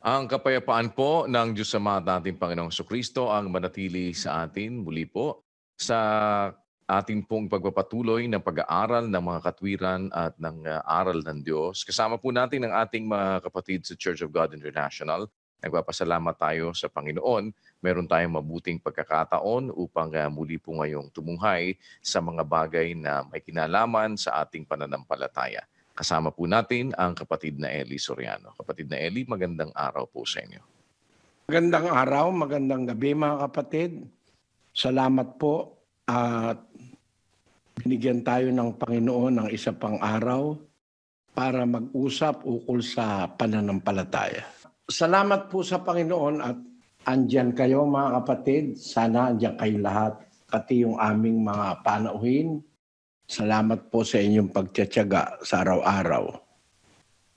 Ang kapayapaan po ng Diyos Ama at ating Panginoong Kristo ang manatili sa atin muli po sa ating pong pagpapatuloy ng pag-aaral ng mga katwiran at ng aral ng Diyos. Kasama po natin ang ating mga kapatid sa Church of God International. Nagpapasalamat tayo sa Panginoon. Meron tayong mabuting pagkakataon upang muli po ngayong tumunghay sa mga bagay na may kinalaman sa ating pananampalataya. Kasama po natin ang kapatid na Eli Soriano. Kapatid na Eli, magandang araw po sa inyo. Magandang araw, magandang gabi mga kapatid. Salamat po at binigyan tayo ng Panginoon ng isa pang araw para mag-usap ukol sa pananampalataya. Salamat po sa Panginoon at andyan kayo mga kapatid. Sana andyan kayo lahat, pati yung aming mga panauhin. Salamat po sa inyong pagtiyatiyaga sa araw-araw.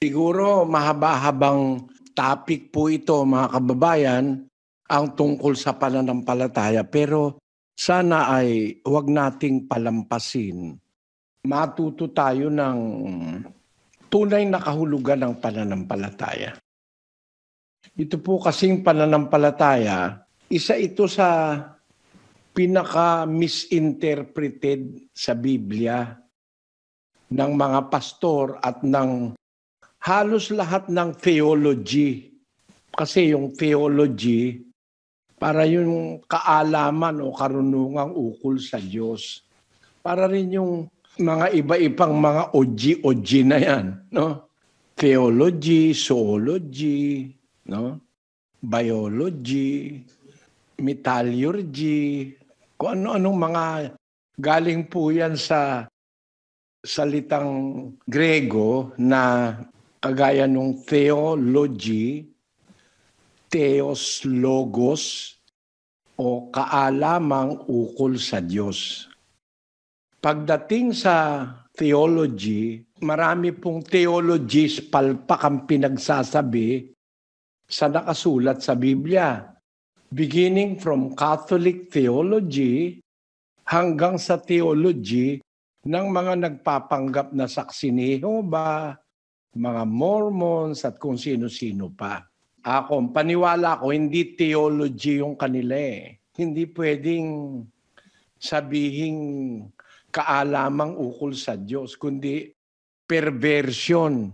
Siguro mahaba-habang topic po ito mga kababayan, ang tungkol sa pananampalataya. Pero sana ay huwag nating palampasin. Matuto tayo ng tunay na kahulugan ng pananampalataya. Ito po kasing pananampalataya, isa ito sa pinaka-misinterpreted sa Biblia ng mga pastor at ng halos lahat ng theology. Kasi yung theology, para yung kaalaman o karunungang ukol sa Diyos. Para rin yung mga iba-ibang mga oji-oji na yan. No? Theology, zoology, no? Biology, metallurgy, kung ano-anong mga galing po yan sa salitang Grego na kagaya nung theology, theos logos, o kaalamang ukol sa Diyos. Pagdating sa theology, marami pong theologies palpak ang pinagsasabi sa nakasulat sa Biblia. Beginning from Catholic theology hanggang sa theology ng mga nagpapanggap na saksi ni Jehovah, mga Mormons at kung sino-sino pa. Paniwala ko, hindi theology yung kanila eh. Hindi pwedeng sabihing kaalamang ukol sa Diyos, kundi perversion,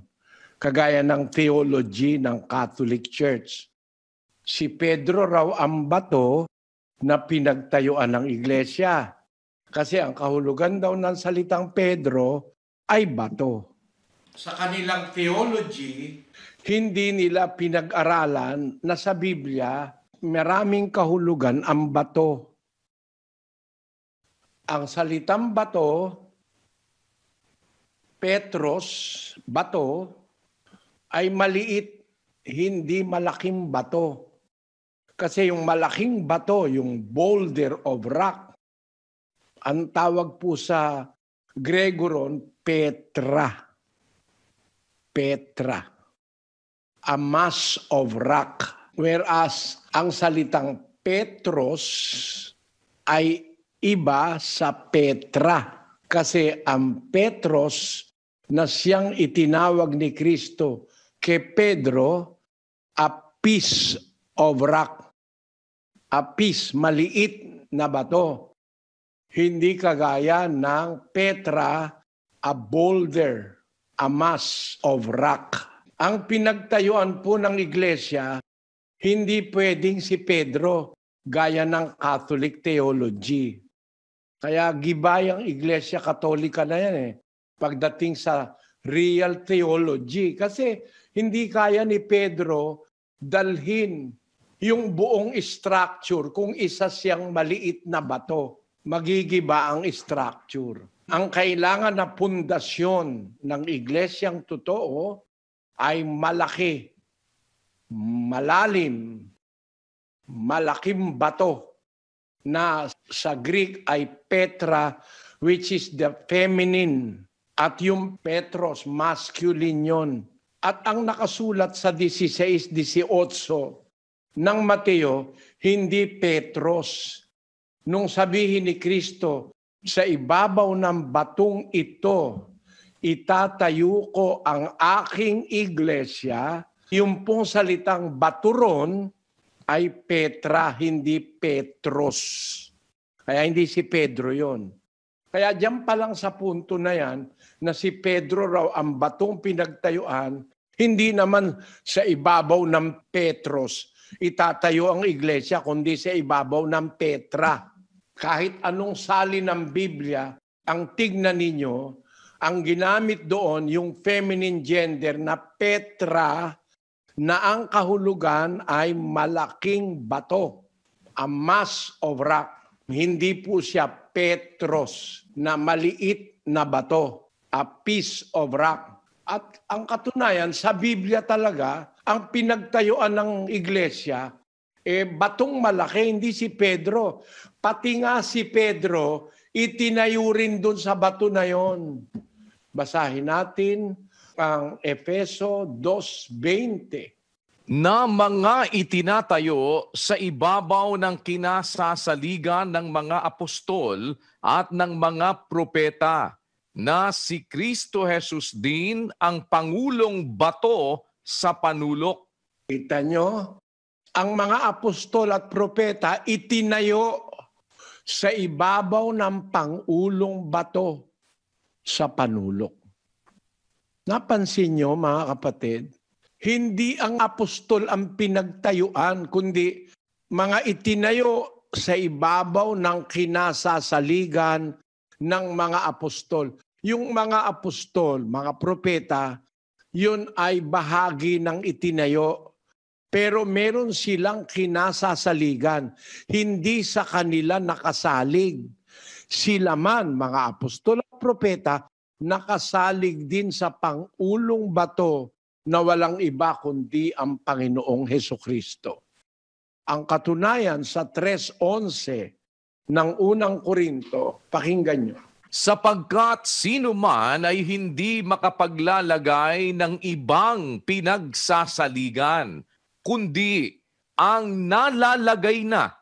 kagaya ng theology ng Catholic Church. Si Pedro raw ang bato na pinagtayuan ng iglesia. Kasi ang kahulugan daw ng salitang Pedro ay bato. Sa kanilang theology, hindi nila pinag-aralan na sa Biblia maraming kahulugan ang bato. Ang salitang bato, Petros, bato, ay maliit, hindi malaking bato. Kasi yung malaking bato, yung boulder of rock, ang tawag po sa Grego ron, Petra. Petra. A mass of rock. Whereas ang salitang Petros ay iba sa Petra. Kasi ang Petros na siyang itinawag ni Kristo kay Pedro, a piece of rock. A piece, maliit na bato. Hindi kagaya ng Petra, a boulder, a mass of rock. Ang pinagtayuan po ng iglesia, hindi pwedeng si Pedro gaya ng Catholic theology. Kaya gibay ang iglesia katolika na yan eh, pagdating sa real theology. Kasi hindi kaya ni Pedro dalhin yung buong structure kung isa siyang maliit na bato. Magigiba ang structure. Ang kailangan na pundasyon ng iglesyang totoo ay malaki, malalim, malaking bato na sa Greek ay Petra, which is the feminine, at yung Petros, masculine yun. At ang nakasulat sa 16:18 ng Mateo, hindi Petros. Nung sabihin ni Kristo, sa ibabaw ng batong ito, itatayo ko ang aking iglesia Yung pong salitang baturon ay Petra, hindi Petros. Kaya hindi si Pedro yon. Kaya diyan pa lang sa punto na yan, na si Pedro raw ang batong pinagtayuan, hindi naman sa ibabaw ng Petros itatayo ang iglesia, kundi sa ibabaw ng Petra. Kahit anong sali ng Biblia, ang tignan ninyo, ang ginamit doon yung feminine gender na Petra, na ang kahulugan ay malaking bato, a mass of rock. Hindi po siya Petros na maliit na bato, a piece of rock. At ang katunayan, sa Biblia talaga, ang pinagtayuan ng iglesia, batong malaki, hindi si Pedro. Pati nga si Pedro, itinayo rin dun sa bato na yon. Basahin natin ang Efeso 2:20. Na mga itinatayo sa ibabaw ng kinasasaligan ng mga apostol at ng mga propeta, na si Kristo Jesus din ang pangulong bato sa panulok. Kita nyo, ang mga apostol at propeta itinayo sa ibabaw ng pangulong bato sa panulok. Napansin nyo, mga kapatid, hindi ang apostol ang pinagtayuan, kundi mga itinayo sa ibabaw ng kinasasaligan ng mga apostol. Yung mga apostol, mga propeta, yun ay bahagi ng itinayo. Pero meron silang kinasasaligan. Hindi sa kanila nakasalig. Sila man, mga apostol at propeta, nakasalig din sa pangulong bato na walang iba kundi ang Panginoong Hesukristo. Ang katunayan sa 3:11 ng unang Korinto, pakinggan nyo. Sapagkat sino man ay hindi makapaglalagay ng ibang pinagsasaligan, kundi ang nalalagay na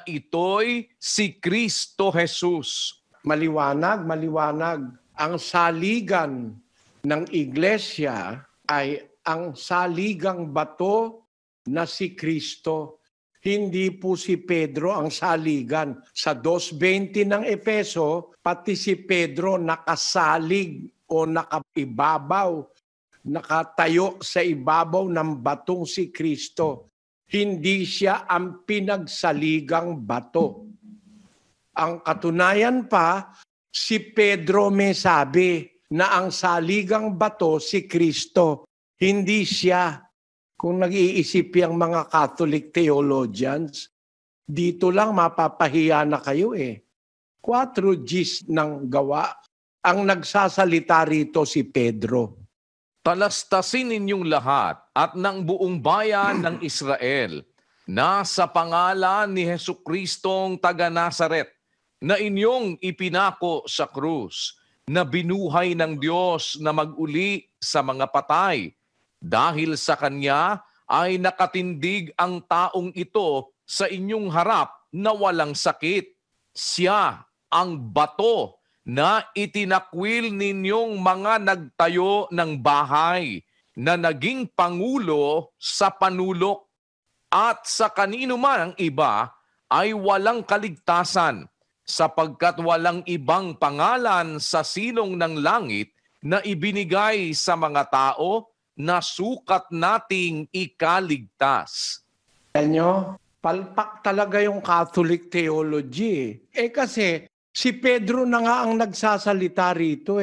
ito'y si Kristo Jesus. Maliwanag, maliwanag. Ang saligan ng iglesia ay ang saligang bato na si Kristo. Hindi po si Pedro ang saligan. Sa 2:20 ng Efeso, pati si Pedro nakasalig o nakaibabaw, nakatayo sa ibabaw ng batong si Kristo. Hindi siya ang pinagsaligang bato. Ang katunayan pa, si Pedro may sabi na ang saligang bato si Kristo, hindi siya. Kung nag-iisip yung mga Catholic theologians, dito lang mapapahiya na kayo 4 Gs ng gawa. Ang nagsasalita rito si Pedro. Talastasin ninyong lahat at ng buong bayan ng Israel na sa pangalan ni Jesucristong taga Nazaret na inyong ipinako sa krus, na binuhay ng Diyos na mag-uli sa mga patay. Dahil sa Kanya ay nakatindig ang taong ito sa inyong harap na walang sakit. Siya ang bato na itinakwil ninyong mga nagtayo ng bahay, na naging pangulo sa panulok. At sa kanino man ang iba ay walang kaligtasan, sapagkat walang ibang pangalan sa silong ng langit na ibinigay sa mga tao na sukat nating ikaligtas. Nyo, palpak talaga yung Catholic theology. Kasi si Pedro na nga ang nagsasalita rito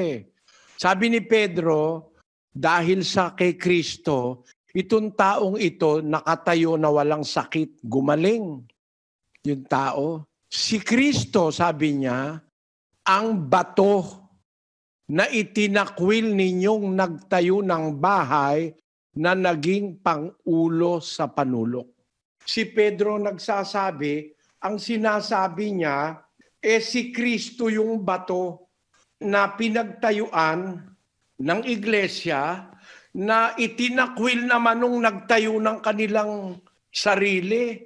Sabi ni Pedro, dahil sa kay Kristo, itong taong ito nakatayo na walang sakit, gumaling. Yung tao. Si Kristo, sabi niya, ang bato na itinakwil ninyong nagtayo ng bahay na naging pangulo sa panulok. Si Pedro nagsasabi, ang sinasabi niya, si Kristo yung bato na pinagtayuan ng iglesia na itinakwil naman nung nagtayo ng kanilang sarili.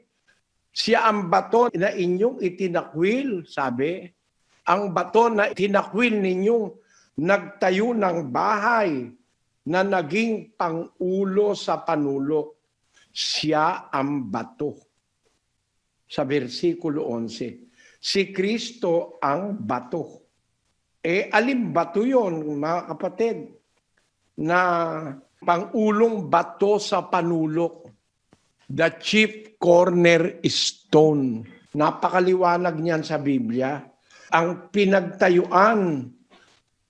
Siya ang bato na inyong itinakwil, sabi. Ang bato na itinakwil ninyong nagtayo ng bahay na naging pangulo sa panulok. Siya ang bato. Sa versikulo 11, si Kristo ang bato. Alin bato yun, mga kapatid? Na pangulong bato sa panulok. The chief cornerstone. Napakaliwanag niyan sa Biblia. Ang pinagtayuan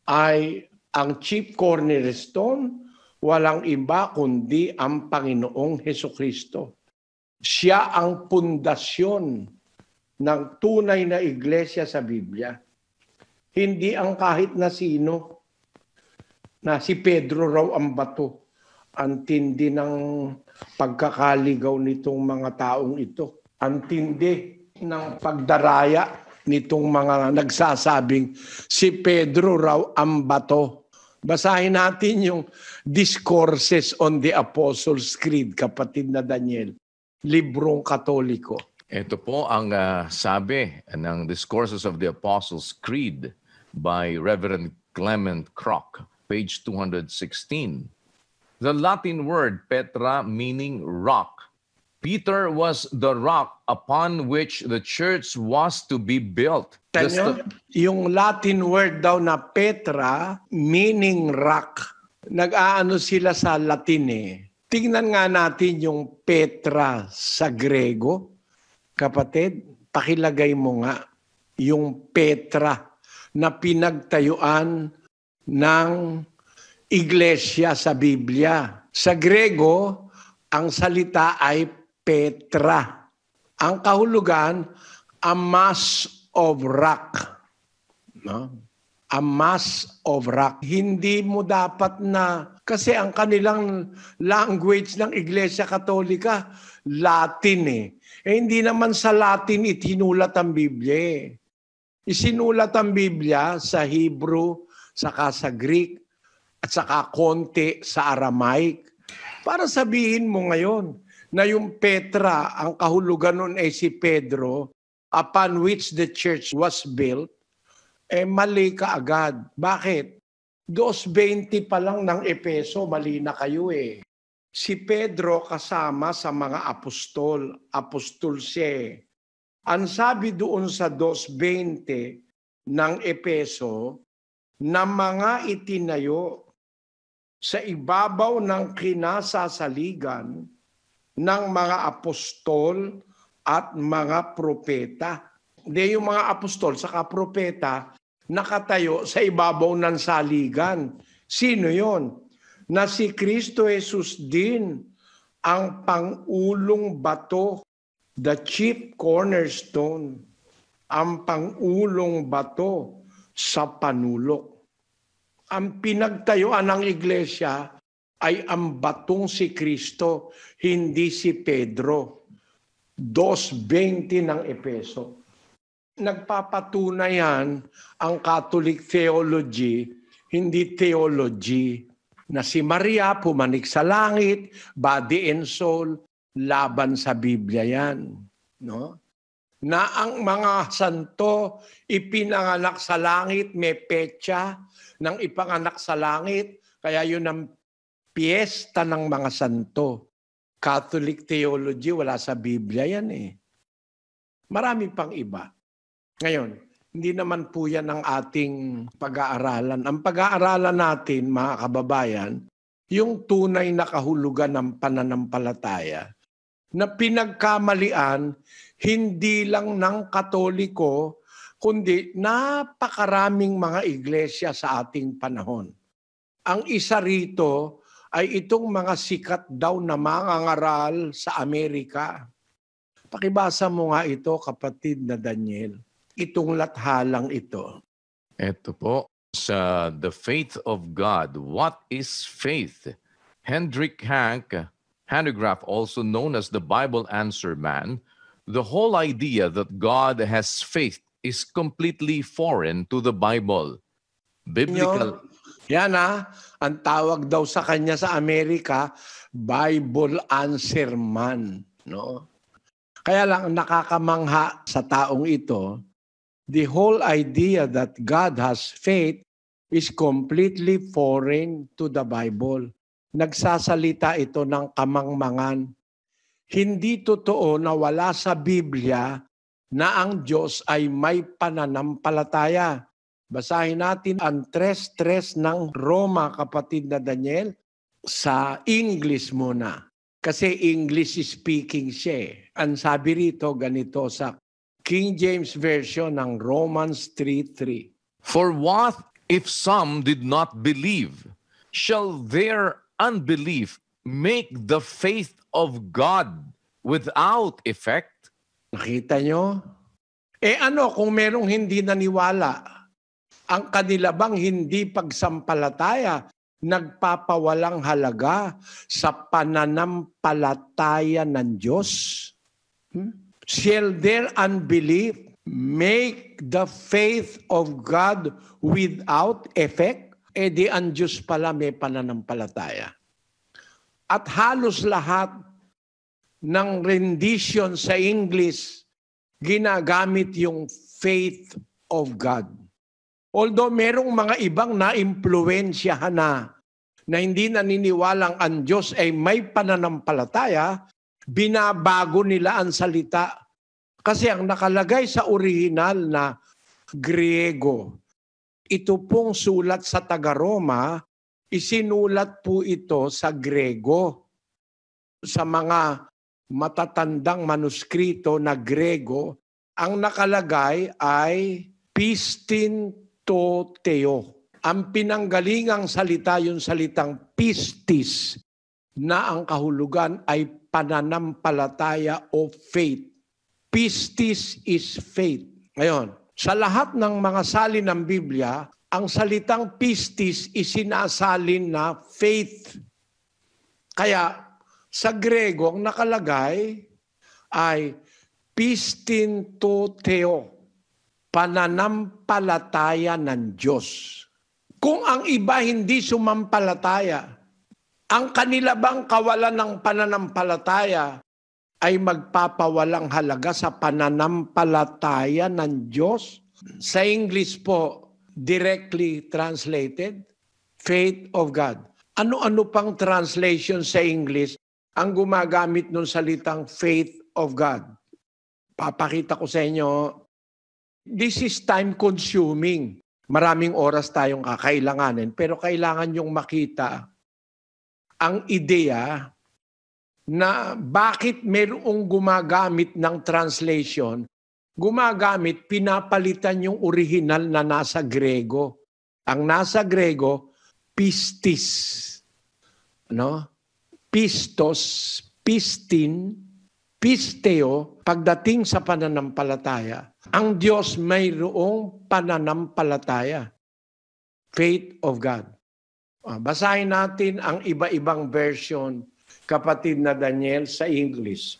ay ang chief cornerstone, walang iba kundi ang Panginoong Hesukristo. Siya ang pundasyon ng tunay na iglesia sa Biblia. Hindi ang kahit na sino, na si Pedro raw ang bato. Ang tindi ng pagkakaligaw nitong mga taong ito. Ang tindi ng pagdaraya nitong mga nagsasabing si Pedro raw ang bato. Basahin natin yung Discourses on the Apostles' Creed, kapatid na Daniel, librong Katoliko. Ito po ang sabi ng Discourses of the Apostles' Creed by Reverend Clement Crock, page 216. The Latin word Petra meaning rock. Peter was the rock upon which the church was to be built. Tanyo, yung Latin word daw na Petra, meaning rock. Nag-aano sila sa Latin eh. Tingnan nga natin yung Petra sa Grego. Kapatid, pakilagay mo nga yung Petra na pinagtayuan ng iglesia sa Biblia. Sa Grego, ang salita ay Petra. Ang kahulugan, a mass of rock. No? A mass of rock. Hindi mo dapat na, kasi ang kanilang language ng Iglesia Katolika, Latin eh. Hindi naman sa Latin itinulat ang Biblia eh. Isinulat ang Biblia sa Hebrew, saka sa Greek, at saka konti sa Aramaic. Para sabihin mo ngayon na yung Petra, ang kahulugan nun ay si Pedro, upon which the church was built, mali ka agad. Bakit? 2:20 pa lang ng Epeso, mali na kayo eh. Si Pedro kasama sa mga apostol, apostol siya. Ang sabi doon sa 2:20 ng Epeso, na mga itinayo sa ibabaw ng kinasasaligan ng mga apostol at mga propeta. Hindi yung mga apostol saka propeta nakatayo sa ibabaw ng saligan. Sino yon? Na si Kristo Jesus din ang pangulong bato, the chief cornerstone, ang pangulong bato sa panulok. Ang pinagtayuan ng iglesia ay ang batong si Kristo, hindi si Pedro. 2:20 ng Epeso. Nagpapatunay yan ang Catholic theology, hindi theology, na si Maria pumanik sa langit, body and soul, laban sa Biblia yan. No? Na ang mga santo ipinanganak sa langit, may petsa ng ipanganak sa langit, kaya yun ang piyesta ng mga santo. Catholic theology, wala sa Biblia yan eh. Marami pang iba. Ngayon, hindi naman po yan ang ating pag-aaralan. Ang pag-aaralan natin, mga kababayan, yung tunay na kahulugan ng pananampalataya na pinagkamalian hindi lang ng Katoliko, kundi napakaraming mga iglesia sa ating panahon. Ang isa rito ay itong mga sikat daw na mangangaral sa Amerika. Pakibasa mo nga ito, kapatid na Daniel. Itong lathalang ito. Ito po sa The Faith of God. What is faith? Hendrik Hanegraaff, also known as the Bible Answer Man, the whole idea that God has faith is completely foreign to the Bible. Biblical. Yan ang tawag daw sa kanya sa Amerika, Bible Answer Man. No? Kaya lang nakakamangha sa taong ito, the whole idea that God has faith is completely foreign to the Bible. Nagsasalita ito ng kamangmangan. Hindi totoo na wala sa Biblia na ang Diyos ay may pananampalataya. Basahin natin ang 3:3 ng Roma, kapatid na Daniel, sa English muna. Kasi English speaking siya. Ang sabi rito, ganito sa King James Version ng Romans 3:3. For what if some did not believe? Shall their unbelief make the faith of God without effect? Nakita nyo? Ano kung merong hindi naniwala? Ang kanila bang hindi pagsampalataya nagpapawalang halaga sa pananampalataya ng Diyos? Shall their unbelief make the faith of God without effect? Di ang Diyos pala may pananampalataya. At halos lahat ng rendition sa English, ginagamit yung faith of God. Although merong mga ibang na-impluensyahan na hindi naniniwalang ang Diyos ay may pananampalataya, binabago nila ang salita. Kasi ang nakalagay sa original na Griego, ito pong sulat sa taga-Roma, isinulat po ito sa Griego. Sa mga matatandang manuskrito na Griego, ang nakalagay ay pistin to theo. Ang pinanggalingang salita, yung salitang pistis, na ang kahulugan ay pananampalataya o faith. Pistis is faith. Ngayon, sa lahat ng mga salin ng Biblia, ang salitang pistis isinasalin na faith. Kaya sa Grego, ang nakalagay ay pistin to theo, pananampalataya ng Diyos. Kung ang iba hindi sumampalataya, ang kanila bang kawalan ng pananampalataya ay magpapawalang halaga sa pananampalataya ng Diyos? Sa English po, directly translated, faith of God. Ano-ano pang translation sa English ang gumagamit ng salitang faith of God? Papakita ko sa inyo. This is time-consuming. Maraming oras tayong kakailanganin, pero kailangan yung makita ang ideya na bakit mayroong gumagamit ng translation, pinapalitan yung original na nasa Grego. Ang nasa Grego, pistis. Pistos, pistin, pisteo, pagdating sa pananampalataya. Ang Diyos mayroong pananampalataya. Faith of God. Basahin natin ang iba-ibang version, kapatid na Daniel, sa English.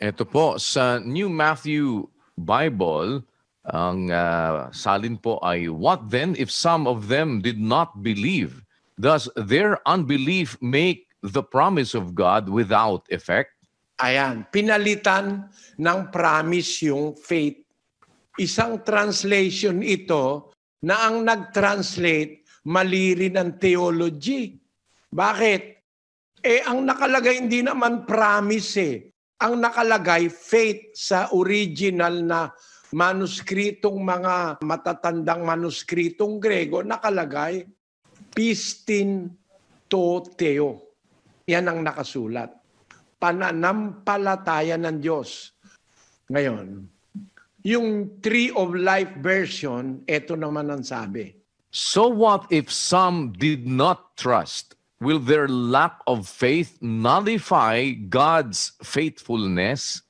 Ito po, sa New Matthew Bible, ang salin po ay, what then if some of them did not believe? Does their unbelief make the promise of God without effect? Ayan, pinalitan ng promise yung faith. Isang translation ito na ang nag-translate mali rin ang theology. Bakit? Ang nakalagay hindi naman promise . Ang nakalagay faith sa original na manuskritong mga matatandang manuskritong Grego, nakalagay pistin to theo. Yan ang nakasulat. Pananampalataya ng Diyos. Ngayon, yung Tree of Life version, ito naman ang sabi. So what if some did not trust? Will their lack of faith nullify God's faithfulness?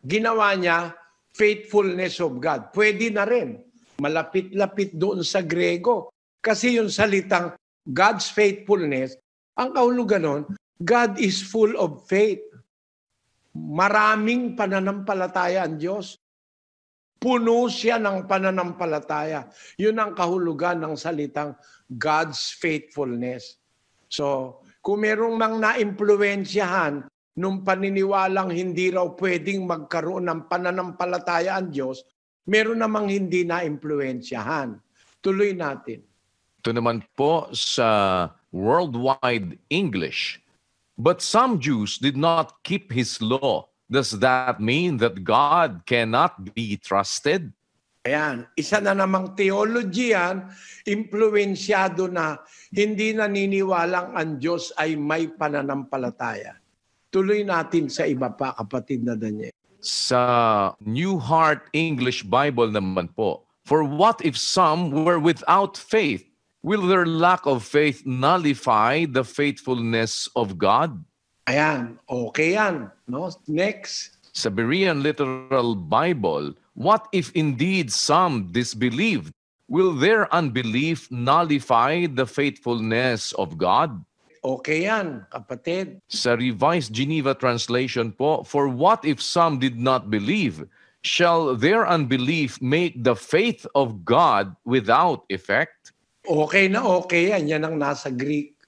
Ginawa niya, faithfulness of God. Pwede na rin. Malapit-lapit doon sa Grego. Kasi yung salitang God's faithfulness, ang kahulugan nun, God is full of faith. Maraming pananampalataya ang Diyos. Puno siya ng pananampalataya. Yun ang kahulugan ng salitang God's faithfulness. So, kung merong mang na-impluensyahan nung paniniwalang hindi raw pwedeng magkaroon ng pananampalataya ang Diyos, meron namang hindi na-impluensyahan. Tuloy natin. Ito naman po sa Worldwide English. But some Jews did not keep his law. Does that mean that God cannot be trusted? Ayan, isa na namang theology yan, impluensyado na hindi naniniwalang ang Diyos ay may pananampalataya. Tuloy natin sa iba pa, kapatid na Daniel. Sa New Heart English Bible naman po, for what if some were without faith? Will their lack of faith nullify the faithfulness of God? Ayan, okay yan. No? Next. Sa Berean Literal Bible, what if indeed some disbelieved? Will their unbelief nullify the faithfulness of God? Okay yan, kapatid. Sa Revised Geneva Translation po, for what if some did not believe? Shall their unbelief make the faith of God without effect? Okay na okay yan. Yan ang nasa Greek.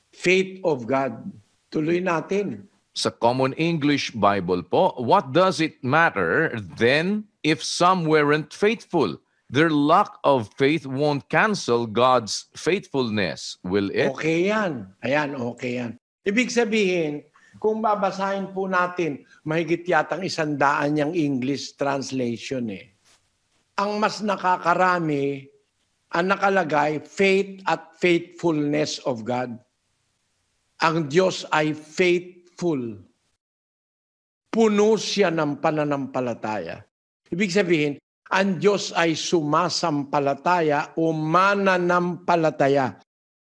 Faith of God. Tuloy natin. Sa Common English Bible po, what does it matter then if some weren't faithful? Their lack of faith won't cancel God's faithfulness, will it? Okay yan. Ayan, okay yan. Ibig sabihin, kung babasahin po natin, mahigit yatang 100 yung English translation eh. Ang mas nakakarami, ang nakalagay, faith at faithfulness of God. Ang Diyos ay faithful. Puno siya ng pananampalataya. Ibig sabihin, ang Diyos ay sumasampalataya o mananampalataya.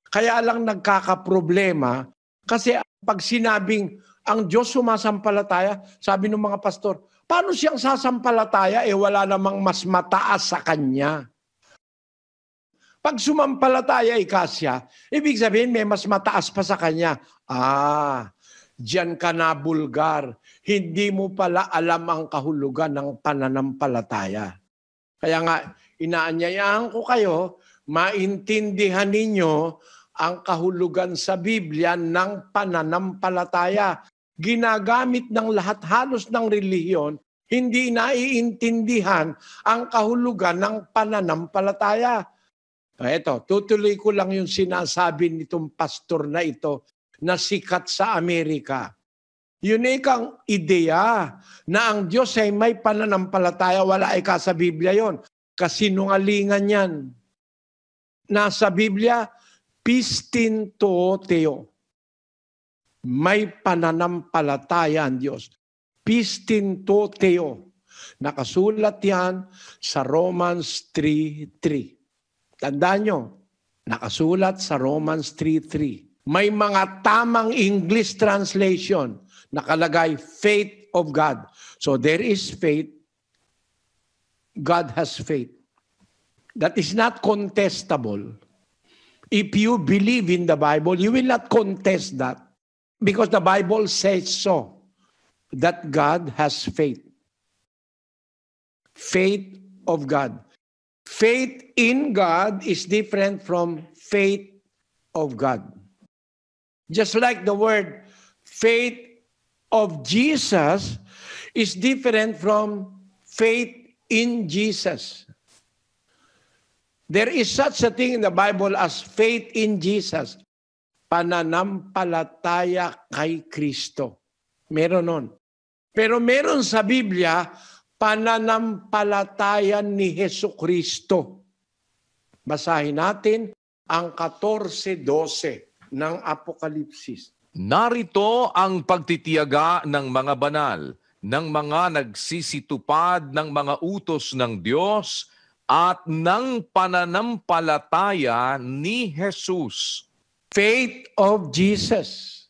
Kaya lang nagkakaproblema kasi pag sinabing ang Diyos sumasampalataya, sabi ng mga pastor, paano siyang sasampalataya wala namang mas mataas sa Kanya? Pag sumampalataya ikasya, ibig sabihin may mas mataas pa sa Kanya. Diyan ka na bulgar. Hindi mo pala alam ang kahulugan ng pananampalataya. Kaya nga, inaanyayahan ko kayo, maintindihan ninyo ang kahulugan sa Biblia ng pananampalataya. Ginagamit ng lahat halos ng relihiyon, hindi naiintindihan ang kahulugan ng pananampalataya. Ito, tutuloy ko lang yung sinasabi nitong pastor na ito na sikat sa Amerika. Unique ang ideya na ang Diyos ay may pananampalataya, wala ay ka sa Biblia yon. Kasinungalingan yan. Nasa Biblia, pistinto teo. May pananampalataya ang Diyos. Pistinto teo. Nakasulat yan sa Romans 3:3. Tandaan nyo, nakasulat sa Romans 3:3. May mga tamang English translation, nakalagay faith of God. So there is faith, God has faith. That is not contestable. If you believe in the Bible, you will not contest that because the Bible says so, that God has faith. Faith of God. Faith in God is different from faith of God. Just like the word faith of Jesus is different from faith in Jesus. There is such a thing in the Bible as faith in Jesus. Pananampalataya kay Kristo. Meron nun. Pero meron sa Biblia, pananampalataya ni Jesucristo. Basahin natin ang 14:12 ng Apokalipsis. Narito ang pagtitiyaga ng mga banal, ng mga nagsisitupad ng mga utos ng Diyos at ng pananampalataya ni Jesus. Faith of Jesus.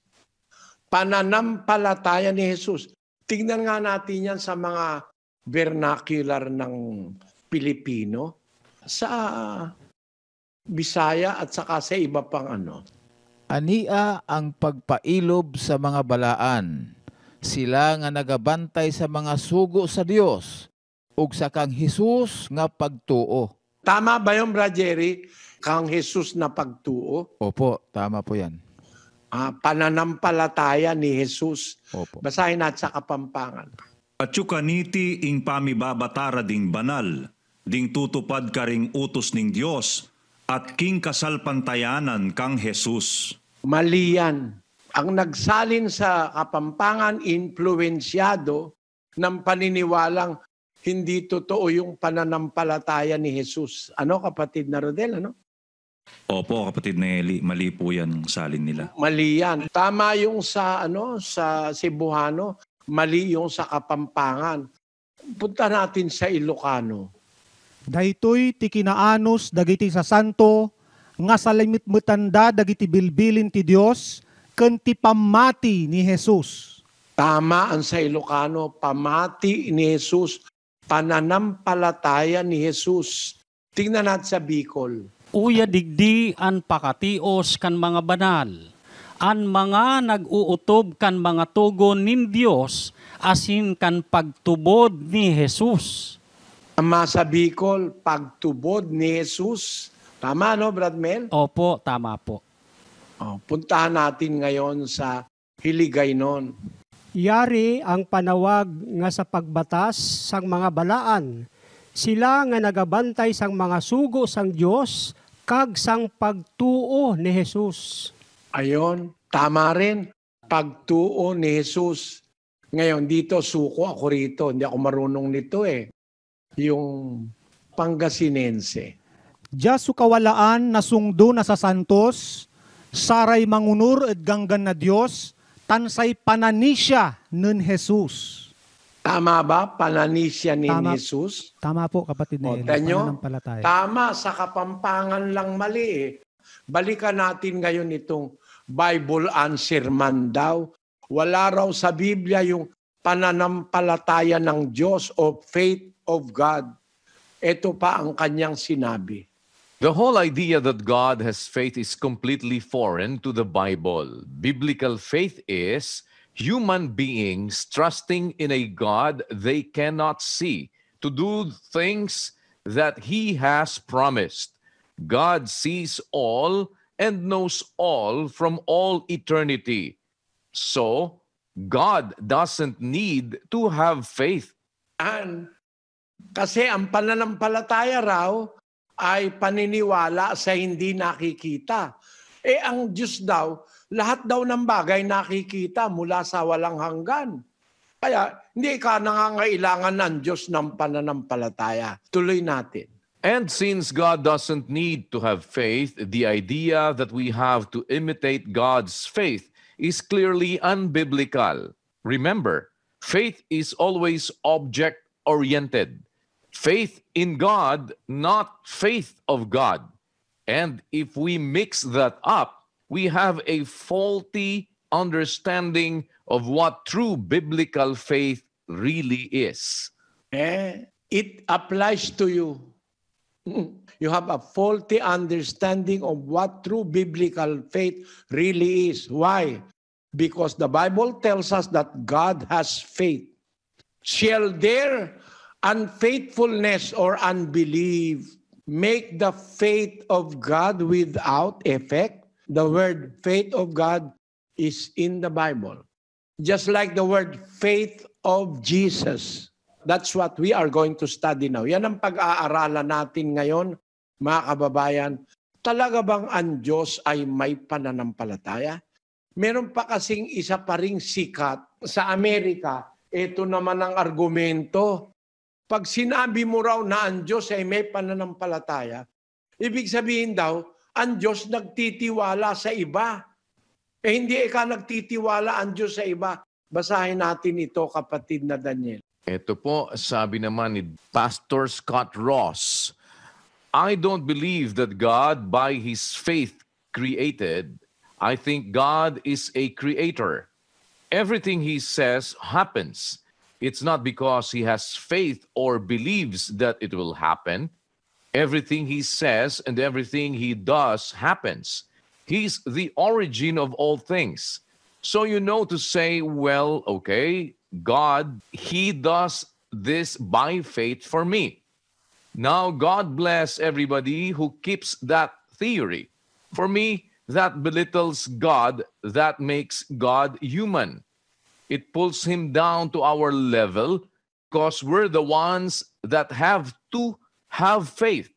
Pananampalataya ni Jesus. Tingnan nga natin yan sa mga vernacular ng Pilipino, sa Bisaya at saka sa iba pang ano. Ania ang pagpailob sa mga balaan. Sila nga nagabantay sa mga sugo sa Dios ug sa kang Hesus nga pagtuo. Tama ba yung Brad Jerry? Kang Jesus na pagtuo? Opo, tama po yan. Pananampalataya ni Jesus. Opo. Basahin natin sa Kapampangan. At yukaniti ing pamibabatara ding banal, ding tutupad karing utos ning Dios, at king kasalpantayanan kang Jesus. Mali yan. Ang nagsalin sa Kapampangan, influensyado ng paniniwalang hindi totoo yung pananampalataya ni Jesus. Ano, kapatid na Rodel, ano? Opo, kapatid Nelly, mali po yan ang salin nila. Mali yan. Tama yung sa Cebuano, mali yung sa Kapampangan. Punta natin sa Ilocano. Daytoy ti kinaanos dagiti sa santo nga salimit-mitanda dagiti bilbilin ti Dios ken ti pamati ni Jesus. Tama ang sa Ilocano, pamati ni Jesus, pananampalataya ni Jesus. Tingnan natin sa Bicol. Uya digdi an pakatios kan mga banal, an mga nag-uutob kan mga tugon nin Dios, asin kan pagtubod ni Jesus. Tama sa Bicol, pagtubod ni Jesus. Tama, no, Brad Mel? Opo, tama po. Puntahan natin ngayon sa Hiligaynon. Yari ang panawag nga sa pagbatas sang mga balaan. Sila nga nagabantay sang mga sugo sang Dios kag sang pagtuo ni Jesus. Ayon, tama rin. Pagtuo ni Jesus. Ngayon, dito suko ako rito. Hindi ako marunong nito eh. Yung Pangasinense. Diya sukawalaan na sungdo na sa santos, saray mangunur ed ganggan na Dios, tansay pananisya nen Jesus. Tama ba? Pananisya ni Tama. Jesus? Tama po, kapatid O, Nelly. tanyo, Pananampalataya. tama, sa Kapampangan lang mali eh. Balikan natin ngayon itong Bible answer man daw. Wala raw sa Biblia yung pananampalataya ng Diyos o faith of God. Ito pa ang kanyang sinabi. The whole idea that God has faith is completely foreign to the Bible. Biblical faith is human beings trusting in a God they cannot see to do things that He has promised. God sees all and knows all from all eternity. So, God doesn't need to have faith. And kasi ang pananampalataya raw ay paniniwala sa hindi nakikita. Eh ang Diyos daw, lahat daw ng bagay nakikita mula sa walang hanggan. Kaya hindi ka nangangailangan ng Diyos ng pananampalataya. Tuloy natin. And since God doesn't need to have faith, the idea that we have to imitate God's faith is clearly unbiblical. Remember, faith is always object-oriented. Faith in God, not faith of God. And if we mix that up, we have a faulty understanding of what true biblical faith really is. It applies to you. You have a faulty understanding of what true biblical faith really is. Why? Because the Bible tells us that God has faith. Shall their unfaithfulness or unbelief make the faith of God without effect? The word faith of God is in the Bible. Just like the word faith of Jesus. That's what we are going to study now. Yan ang pag-aaralan natin ngayon, mga kababayan. Talaga bang ang Diyos ay may pananampalataya? Meron pa kasing isa pa ring sikat sa Amerika. Ito naman ang argumento. Pag sinabi mo raw na ang Diyos ay may pananampalataya, ibig sabihin daw, ang Diyos nagtitiwala sa iba. Eh hindi ka nagtitiwala ang Diyos sa iba. Basahin natin ito, kapatid na Daniel. Ito po, sabi naman ni Pastor Scott Ross, I don't believe that God by His faith created. I think God is a creator. Everything He says happens. It's not because He has faith or believes that it will happen. Everything He says and everything He does happens. He's the origin of all things. So you know to say, well, okay, God, He does this by faith for me. Now, God bless everybody who keeps that theory. For me, that belittles God, that makes God human. It pulls Him down to our level because we're the ones that have to have faith.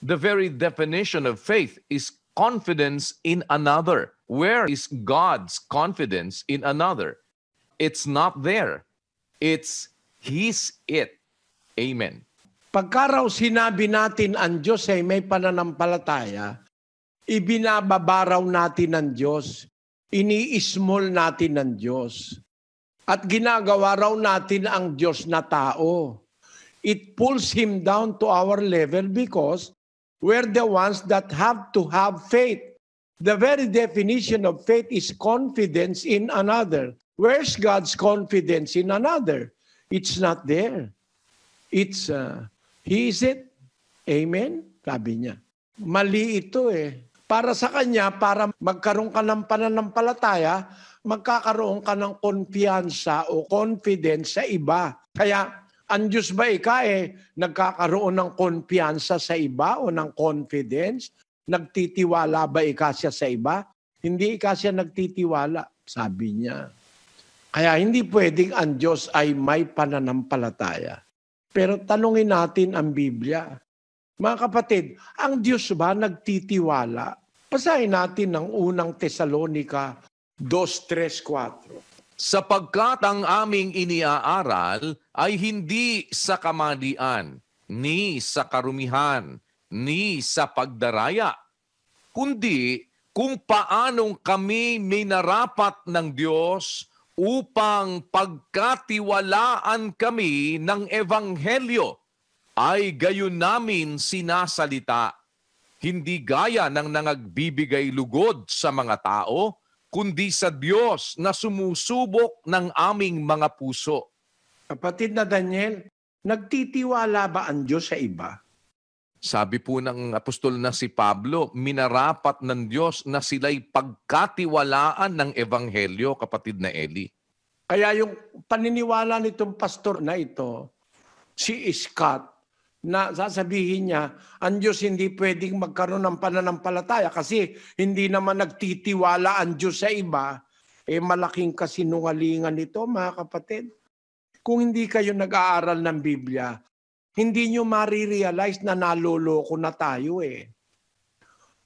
The very definition of faith is confidence in another. Where is God's confidence in another? It's not there. It's His it. Amen. Pagka raw sinabi natin ang Diyos ay may pananampalataya, ibinababa raw natin ng Diyos, ini-small natin ng Diyos, at ginagawa raw natin ang Diyos na tao. It pulls Him down to our level because we're the ones that have to have faith. The very definition of faith is confidence in another. Where's God's confidence in another? It's not there. It's, He is it. Amen? Sabi niya. Mali ito eh. Para sa Kanya, para magkaroon ka ng pananampalataya, magkakaroon ka ng kumpiyansa o confidence sa iba. Kaya, ang Diyos ba nagkakaroon ng kumpiyansa sa iba o ng confidence? Nagtitiwala ba siya sa iba? Hindi siya nagtitiwala, sabi niya. Kaya hindi pwedeng ang Diyos ay may pananampalataya. Pero tanungin natin ang Biblia. Mga kapatid, ang Diyos ba nagtitiwala? Basahin natin ang unang Tesalonica 2:3-4. Sapagkat ang aming iniaaral ay hindi sa kamalian, ni sa karumihan, ni sa pagdaraya, kundi kung paanong kami minarapat ng Diyos upang pagkatiwalaan kami ng Ebanghelyo, ay gayon namin sinasalita, hindi gaya ng nangagbibigay lugod sa mga tao, kundi sa Diyos na sumusubok ng aming mga puso. Kapatid na Daniel, nagtitiwala ba ang Diyos sa iba? Sabi po ng apostol na si Pablo, minarapat ng Diyos na sila'y pagkatiwalaan ng Ebanghelyo, kapatid na Eli. Kaya yung paniniwala nitong pastor na ito, si Scott, na sasabihin niya, ang Diyos hindi pwedeng magkaroon ng pananampalataya kasi hindi naman nagtitiwala ang Diyos sa iba, malaking kasinungalingan ito, mga kapatid. Kung hindi kayo nag-aaral ng Biblia, hindi nyo marirealize na naloloko na tayo eh.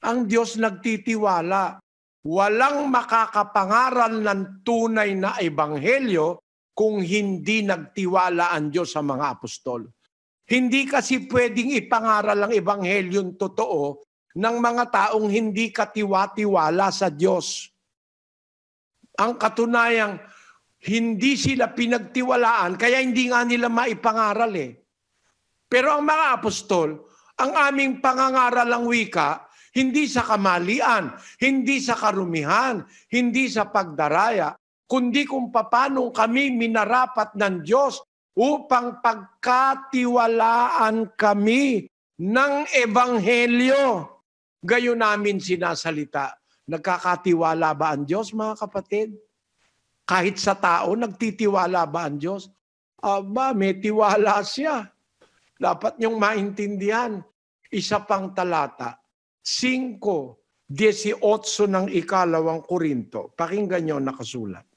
Ang Diyos nagtitiwala. Walang makakapangaral ng tunay na ebanghelyo kung hindi nagtiwala ang Diyos sa mga apostol. Hindi kasi pwedeng ipangaral ang ebanghelyong totoo ng mga taong hindi katiwa-tiwala sa Diyos. Ang katunayang hindi sila pinagtiwalaan, kaya hindi nga nila maipangaral eh. Pero ang mga apostol, ang aming pangangaral ang wika, hindi sa kamalian, hindi sa karumihan, hindi sa pagdaraya, kundi kung paano kami minarapat ng Diyos upang pagkatiwalaan kami ng Ebanghelyo. Gayon namin sinasalita. Nagkakatiwala ba ang Diyos, mga kapatid? Kahit sa tao, nagtitiwala ba ang Diyos? Aba, may tiwala siya. Dapat niyong maintindihan. Isa pang talata, 5:18 ng 2 Korinto. Pakinggan niyo nakasulat.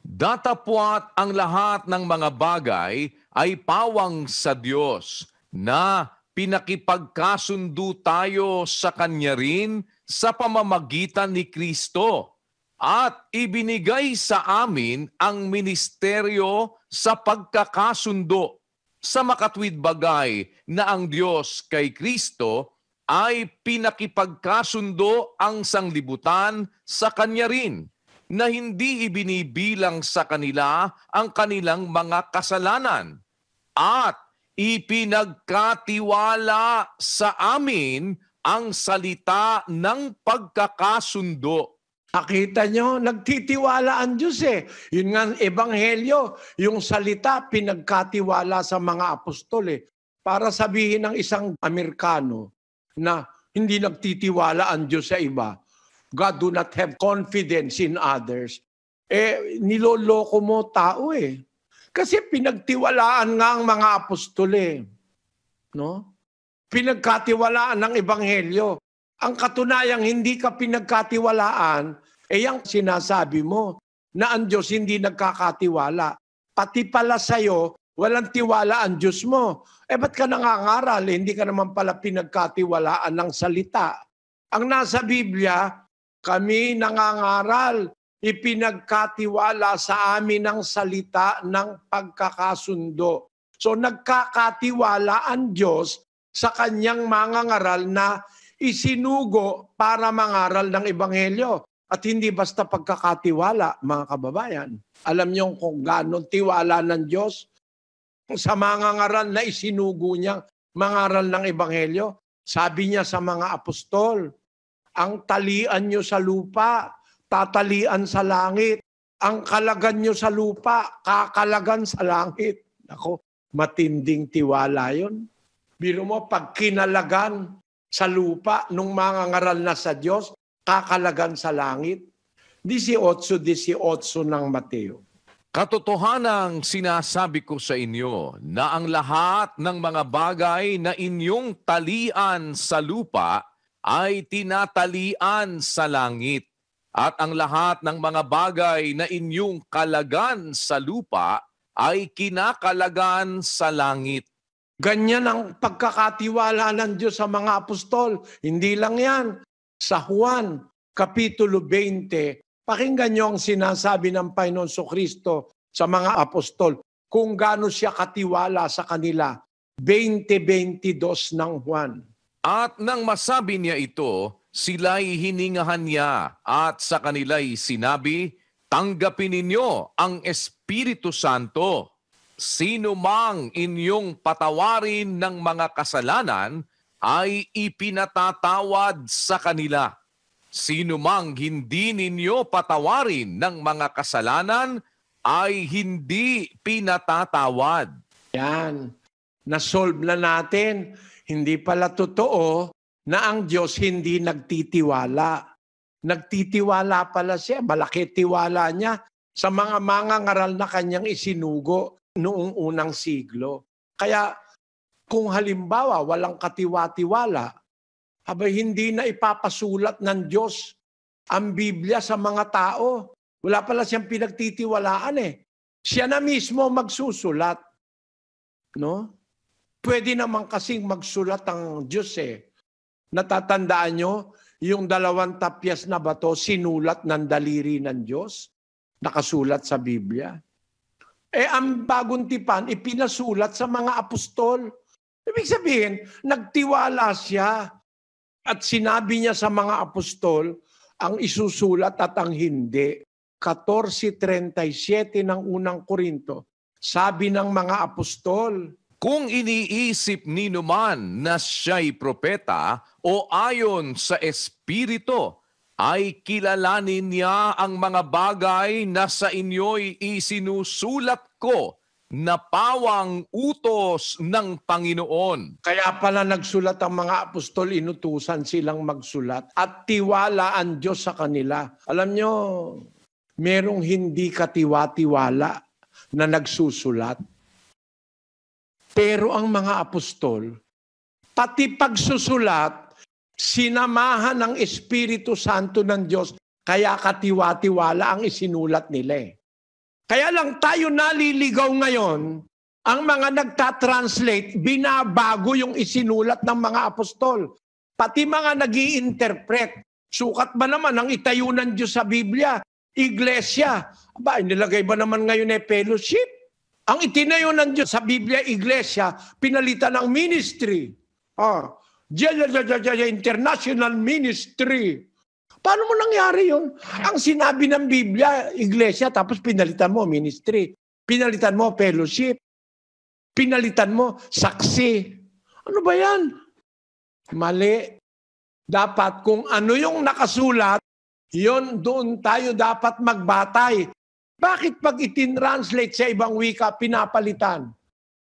Datapwat ang lahat ng mga bagay ay pawang sa Diyos na pinakipagkasundo tayo sa Kanya rin sa pamamagitan ni Kristo at ibinigay sa amin ang ministeryo sa pagkakasundo sa makatwid bagay na ang Diyos kay Kristo ay pinakipagkasundo ang sanglibutan sa Kanya rin, na hindi ibinibilang sa kanila ang kanilang mga kasalanan at ipinagkatiwala sa amin ang salita ng pagkakasundo. Nakita nyo, nagtitiwala ang Diyos eh. Yun nga, ebanghelyo, yung salita, pinagkatiwala sa mga apostol eh. Para sabihin ng isang Amerikano na hindi nagtitiwala ang Diyos sa iba, God do not have confidence in others. Niloloko mo tao eh. Kasi pinagtiwalaan nga ang mga apostol eh. No? Pinagkatiwalaan ng ebanghelyo. Ang katunayang hindi ka pinagkatiwalaan, yung sinasabi mo na ang Diyos hindi nagkakatiwala. Pati pala sa'yo, walang tiwala ang Diyos mo. Ba't ka nangangaral? Hindi ka naman pala pinagkatiwalaan ng salita. Ang nasa Biblia, kami nangangaral, ipinagkatiwala sa amin ng salita ng pagkakasundo. So nagkakatiwala ang Diyos sa kanyang mangangaral na isinugo para mangaral ng Ebanghelyo. At hindi basta pagkakatiwala, mga kababayan. Alam niyo kung gano'ng tiwala ng Diyos sa mangangaral na isinugo niya, mangaral ng Ebanghelyo. Sabi niya sa mga apostol, ang talian niyo sa lupa, tatalian sa langit. Ang kalagan niyo sa lupa, kakalagan sa langit. Ako, matinding tiwala yun. Biro mo, pag kinalagan sa lupa nung mangangaral na sa Diyos, kakalagan sa langit. 18:18 ng Mateo. Katotohanang sinasabi ko sa inyo na ang lahat ng mga bagay na inyong talian sa lupa ay tinatalian sa langit. At ang lahat ng mga bagay na inyong kalagan sa lupa ay kinakalagan sa langit. Ganyan ang pagkakatiwala ng Diyos sa mga apostol. Hindi lang yan. Sa Juan, Kapitulo 20, pakinggan niyo ang sinasabi ng Panginoon Kristo sa mga apostol kung gaano siya katiwala sa kanila. 20:22 ng Juan. At nang masabi niya ito, sila'y hiningahan niya at sa kanila'y sinabi, tanggapin ninyo ang Espiritu Santo. Sino mang inyong patawarin ng mga kasalanan ay ipinatatawad sa kanila. Sino mang hindi ninyo patawarin ng mga kasalanan ay hindi pinatatawad. Yan. Na-solve na natin. Hindi pala totoo na ang Diyos hindi nagtitiwala. Nagtitiwala pala siya. Malaki tiwala niya sa mga mangangaral na kanyang isinugo noong unang siglo. Kaya kung halimbawa walang katiwa-tiwala, abay hindi na ipapasulat ng Diyos ang Biblia sa mga tao. Wala pala siyang pinagtitiwalaan eh. Siya na mismo magsusulat. No? Pwede naman kasing magsulat ang Diyos eh. Natatandaan nyo, yung 2 tapyas na bato, sinulat ng daliri ng Diyos. Nakasulat sa Biblia. Ang bagong tipan, ipinasulat sa mga apostol. Ibig sabihin, nagtiwala siya at sinabi niya sa mga apostol ang isusulat at ang hindi. 14:37 ng unang Korinto, sabi ng mga apostol, Kung iniisip nino man na siya'y propeta o ayon sa Espiritu, ay kilalanin niya ang mga bagay na sa inyo'y isinusulat ko na pawang utos ng Panginoon. Kaya pala nagsulat ang mga apostol, inutusan silang magsulat at tiwala ang Diyos sa kanila. Alam nyo, merong hindi katiwa-tiwala na nagsusulat. Pero ang mga apostol, pati pagsusulat, sinamahan ng Espiritu Santo ng Diyos, kaya katiwa-tiwala ang isinulat nila. Kaya lang tayo naliligaw ngayon, ang mga nagtatranslate, binabago yung isinulat ng mga apostol. Pati mga nag-i-interpret. Sukat ba naman ang itayo ng Diyos sa Biblia? Iglesia. Aba, nilagay ba naman ngayon fellowship? Ang itinayo ng Diyos sa Biblia, iglesia, pinalitan ng ministry. International ministry. Paano mo nangyari yun? Ang sinabi ng Biblia, iglesia, tapos pinalitan mo ministry. Pinalitan mo fellowship. Pinalitan mo saksi. Ano ba yan? Mali. Dapat kung ano yung nakasulat, yon doon tayo dapat magbatay. Bakit pag itinranslate sa ibang wika, pinapalitan?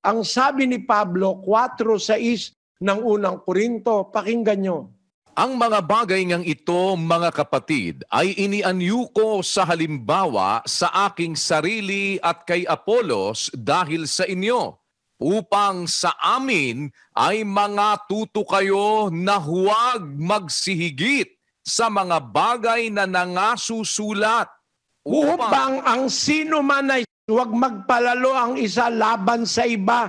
Ang sabi ni Pablo, 4:6 ng unang Korinto, pakinggan nyo. Ang mga bagay ngang ito, mga kapatid, ay inianyo ko sa halimbawa sa aking sarili at kay Apolos dahil sa inyo, upang sa amin ay mga tuto kayo na huwag magsihigit sa mga bagay na nangasusulat. Upang ang sino man ay Huwag magpalalo ang isa laban sa iba.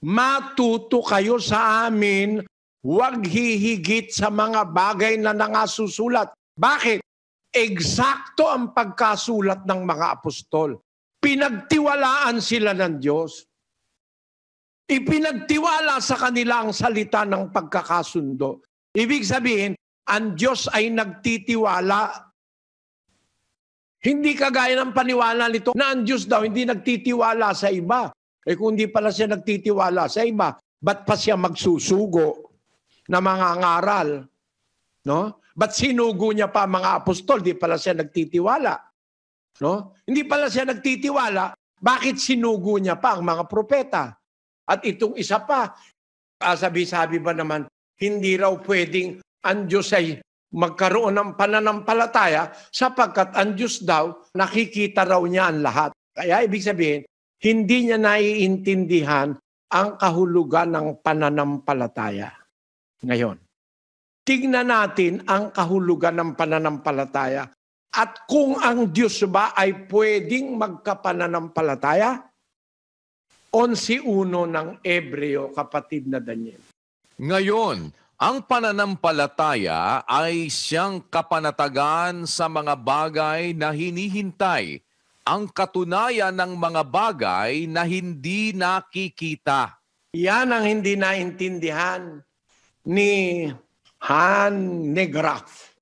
Matuto kayo sa amin, huwag hihigit sa mga bagay na nangasusulat. Bakit? Eksakto ang pagkasulat ng mga apostol. Pinagtiwalaan sila ng Diyos. Ipinagtiwala sa kanila ang salita ng pagkakasundo. Ibig sabihin, ang Diyos ay nagtitiwala. Hindi kagaya ng paniwala nito na ang Diyos daw hindi nagtitiwala sa iba. Eh kung hindi pala siya nagtitiwala sa iba, ba't pa siya magsusugo na mga ngaral? No? Ba't sinugo niya pa mga apostol? Di pala siya nagtitiwala. No? Hindi pala siya nagtitiwala. Bakit sinugo niya pa ang mga propeta? At itong isa pa, sabi-sabi ba naman, hindi raw pwedeng ang Diyos ay magkaroon ng pananampalataya sapagkat ang Diyos daw, nakikita raw niya ang lahat. Kaya ibig sabihin, hindi niya naiintindihan ang kahulugan ng pananampalataya. Ngayon, tignan natin ang kahulugan ng pananampalataya at kung ang Diyos ba ay pwedeng magkapananampalataya. 11:1 ng Hebreo, kapatid na Daniel. Ngayon, ang pananampalataya ay siyang kapanatagan sa mga bagay na hinihintay, ang katunayan ng mga bagay na hindi nakikita. Yan ang hindi naintindihan ni Han Negraph.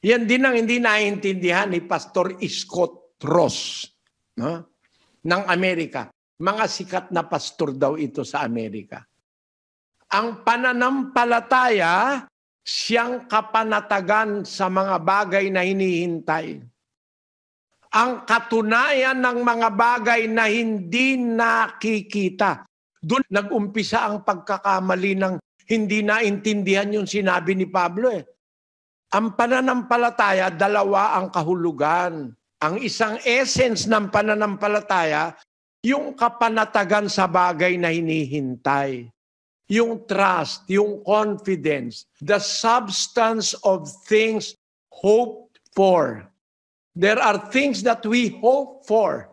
Yan din ang hindi naintindihan ni Pastor Scott Ross, no? Ng Amerika. Mga sikat na pastor daw ito sa Amerika. Ang pananampalataya, siyang kapanatagan sa mga bagay na hinihintay. Ang katunayan ng mga bagay na hindi nakikita. Doon nag-umpisa ang pagkakamali ng hindi naintindihan yung sinabi ni Pablo. Ang pananampalataya, dalawa ang kahulugan. Ang isang essence ng pananampalataya, yung kapanatagan sa bagay na hinihintay. Yung trust, yung confidence, the substance of things hoped for. There are things that we hope for.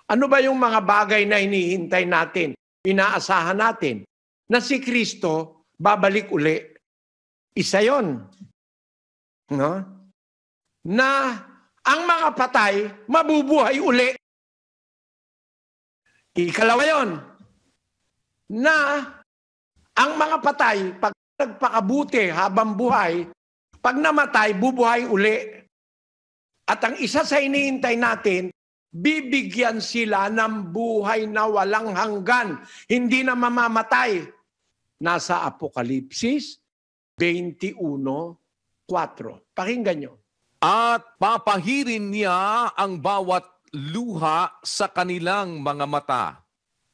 Ano ba yung mga bagay na hinihintay natin, inaasahan natin? Na si Kristo babalik uli. Isa yon. No? Na ang mga patay mabubuhay uli. Ikalawa yon. Na ang mga patay, pag nagpakabuti habang buhay, pag namatay, bubuhay uli. At ang isa sa hinihintay natin, bibigyan sila ng buhay na walang hanggan, hindi na mamamatay. Nasa Apokalipsis 21:4. Pakinggan nyo. At papahirin niya ang bawat luha sa kanilang mga mata.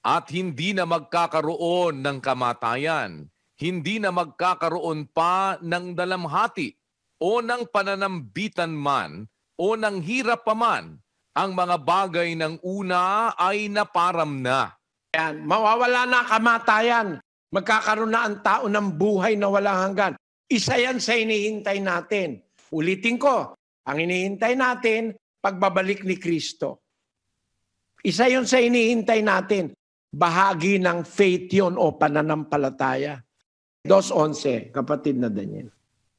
At hindi na magkakaroon ng kamatayan, hindi na magkakaroon pa ng dalamhati o ng pananambitan man o ng hirap pa man. Ang mga bagay ng una ay naparam na. Yan, mawawala na kamatayan. Magkakaroon na ang tao ng buhay na walang hanggan. Isa yan sa hinihintay natin. Ulitin ko, ang hinihintay natin, pagbabalik ni Kristo. Isa yun sa hinihintay natin. Bahagi ng faith yun o pananampalataya. 2:11, kapatid na Daniel.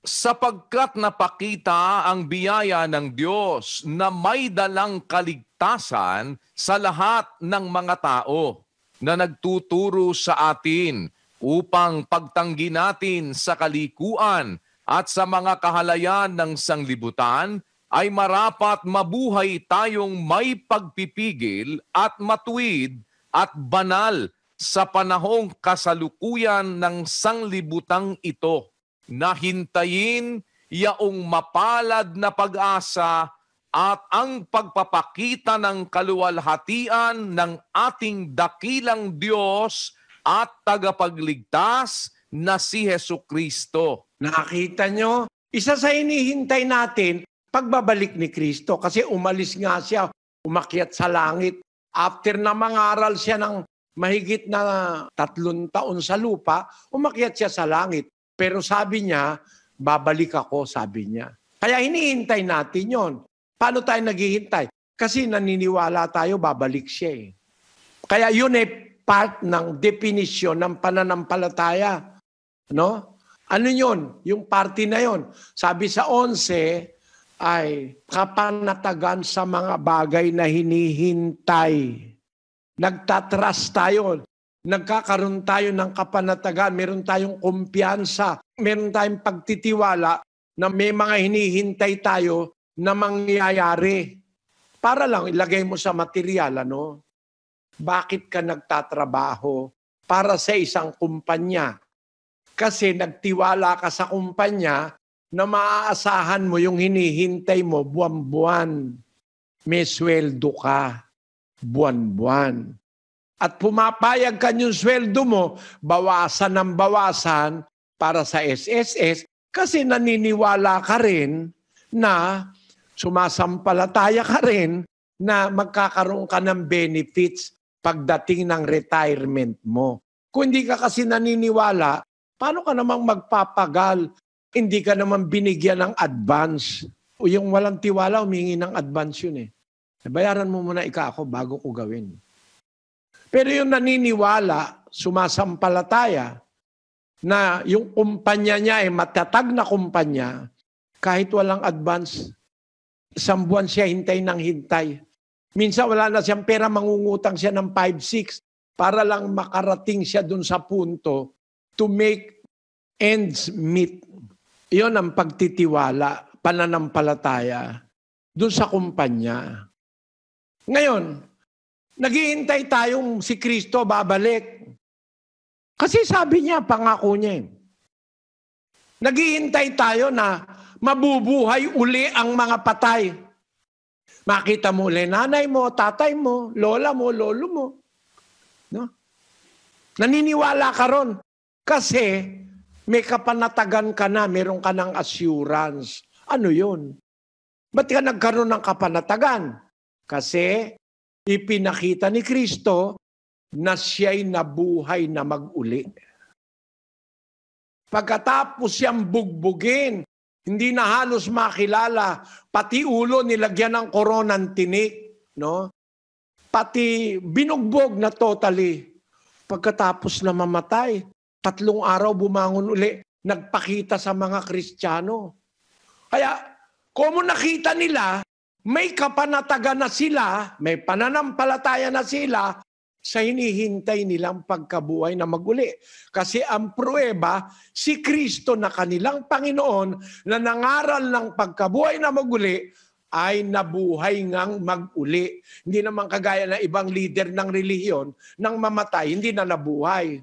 Sapagkat napakita ang biyaya ng Diyos na may dalang kaligtasan sa lahat ng mga tao na nagtuturo sa atin upang pagtanggi natin sa kalikuan at sa mga kahalayan ng sanglibutan ay marapat mabuhay tayong may pagpipigil at matuwid at banal sa panahong kasalukuyan ng sanglibutang ito, na hintayin yaong mapalad na pag-asa at ang pagpapakita ng kaluwalhatian ng ating dakilang Diyos at tagapagligtas na si Hesukristo. Nakita nyo? Isa sa hinihintay natin, pagbabalik ni Kristo. Kasi umalis nga siya, umakyat sa langit. After na mangaral siya ng mahigit na 3 taon sa lupa, umakyat siya sa langit. Pero sabi niya, babalik ako, sabi niya. Kaya hinihintay natin yon. Paano tayo naghihintay? Kasi naniniwala tayo, babalik siya eh. Kaya yun ay part ng definisyon ng pananampalataya. No? Ano yun? Yung party na yun. Sabi sa 11 ay kapanatagan sa mga bagay na hinihintay. Nagtatrust tayo. Nagkakaroon tayo ng kapanatagan. Meron tayong kumpiyansa. Meron tayong pagtitiwala na may mga hinihintay tayo na mangyayari. Para lang ilagay mo sa material, ano? Bakit ka nagtatrabaho para sa isang kumpanya? Kasi nagtiwala ka sa kumpanya na maaasahan mo yung hinihintay mo buwan-buwan. May sweldo ka buwan-buwan. At pumapayag ka yung sweldo mo, bawasan ng bawasan para sa SSS kasi naniniwala ka rin na sumasampalataya ka rin na magkakaroon ka ng benefits pagdating ng retirement mo. Kung hindi ka kasi naniniwala, paano ka namang magpapagal? Hindi ka naman binigyan ng advance. O yung walang tiwala, humingi ng advance yun eh. Bayaran mo muna ako bago ko gawin. Pero yung naniniwala, sumasampalataya, na yung kumpanya niya ay matatag na kumpanya, kahit walang advance, 1 buwan siya hintay ng hintay. Minsan wala na siyang pera, mangungutang siya ng 5-6 para lang makarating siya dun sa punto to make ends meet. Iyon ang pagtitiwala, pananampalataya dun sa kumpanya. Ngayon, naghihintay tayong si Kristo babalik. Kasi sabi niya, pangako niya. Naghihintay tayo na mabubuhay uli ang mga patay. Makita mo uli nanay mo, tatay mo, lola mo, lolo mo. No? Naniniwala ka ron. Kasi may kapanatagan ka na, meron ka ng assurance. Ano yun? Ba't ka nagkaroon ng kapanatagan? Kasi ipinakita ni Kristo na siya'y nabuhay na mag-uli. Pagkatapos siyang bugbugin, hindi na halos makilala, pati ulo nilagyan ng koronang tinik, no? Pati binugbog na totally. Pagkatapos na mamatay, 3 araw bumangon uli, nagpakita sa mga Kristiyano. Kaya, kung nakita nila, may kapanatagan na sila, may pananampalataya na sila sa hinihintay nilang pagkabuhay na maguli. Kasi ang pruweba, si Kristo na kanilang Panginoon na nangaral ng pagkabuhay na maguli ay nabuhay ngang mag-uli. Hindi naman kagaya na ibang leader ng relihiyon nang mamatay, hindi na nabuhay.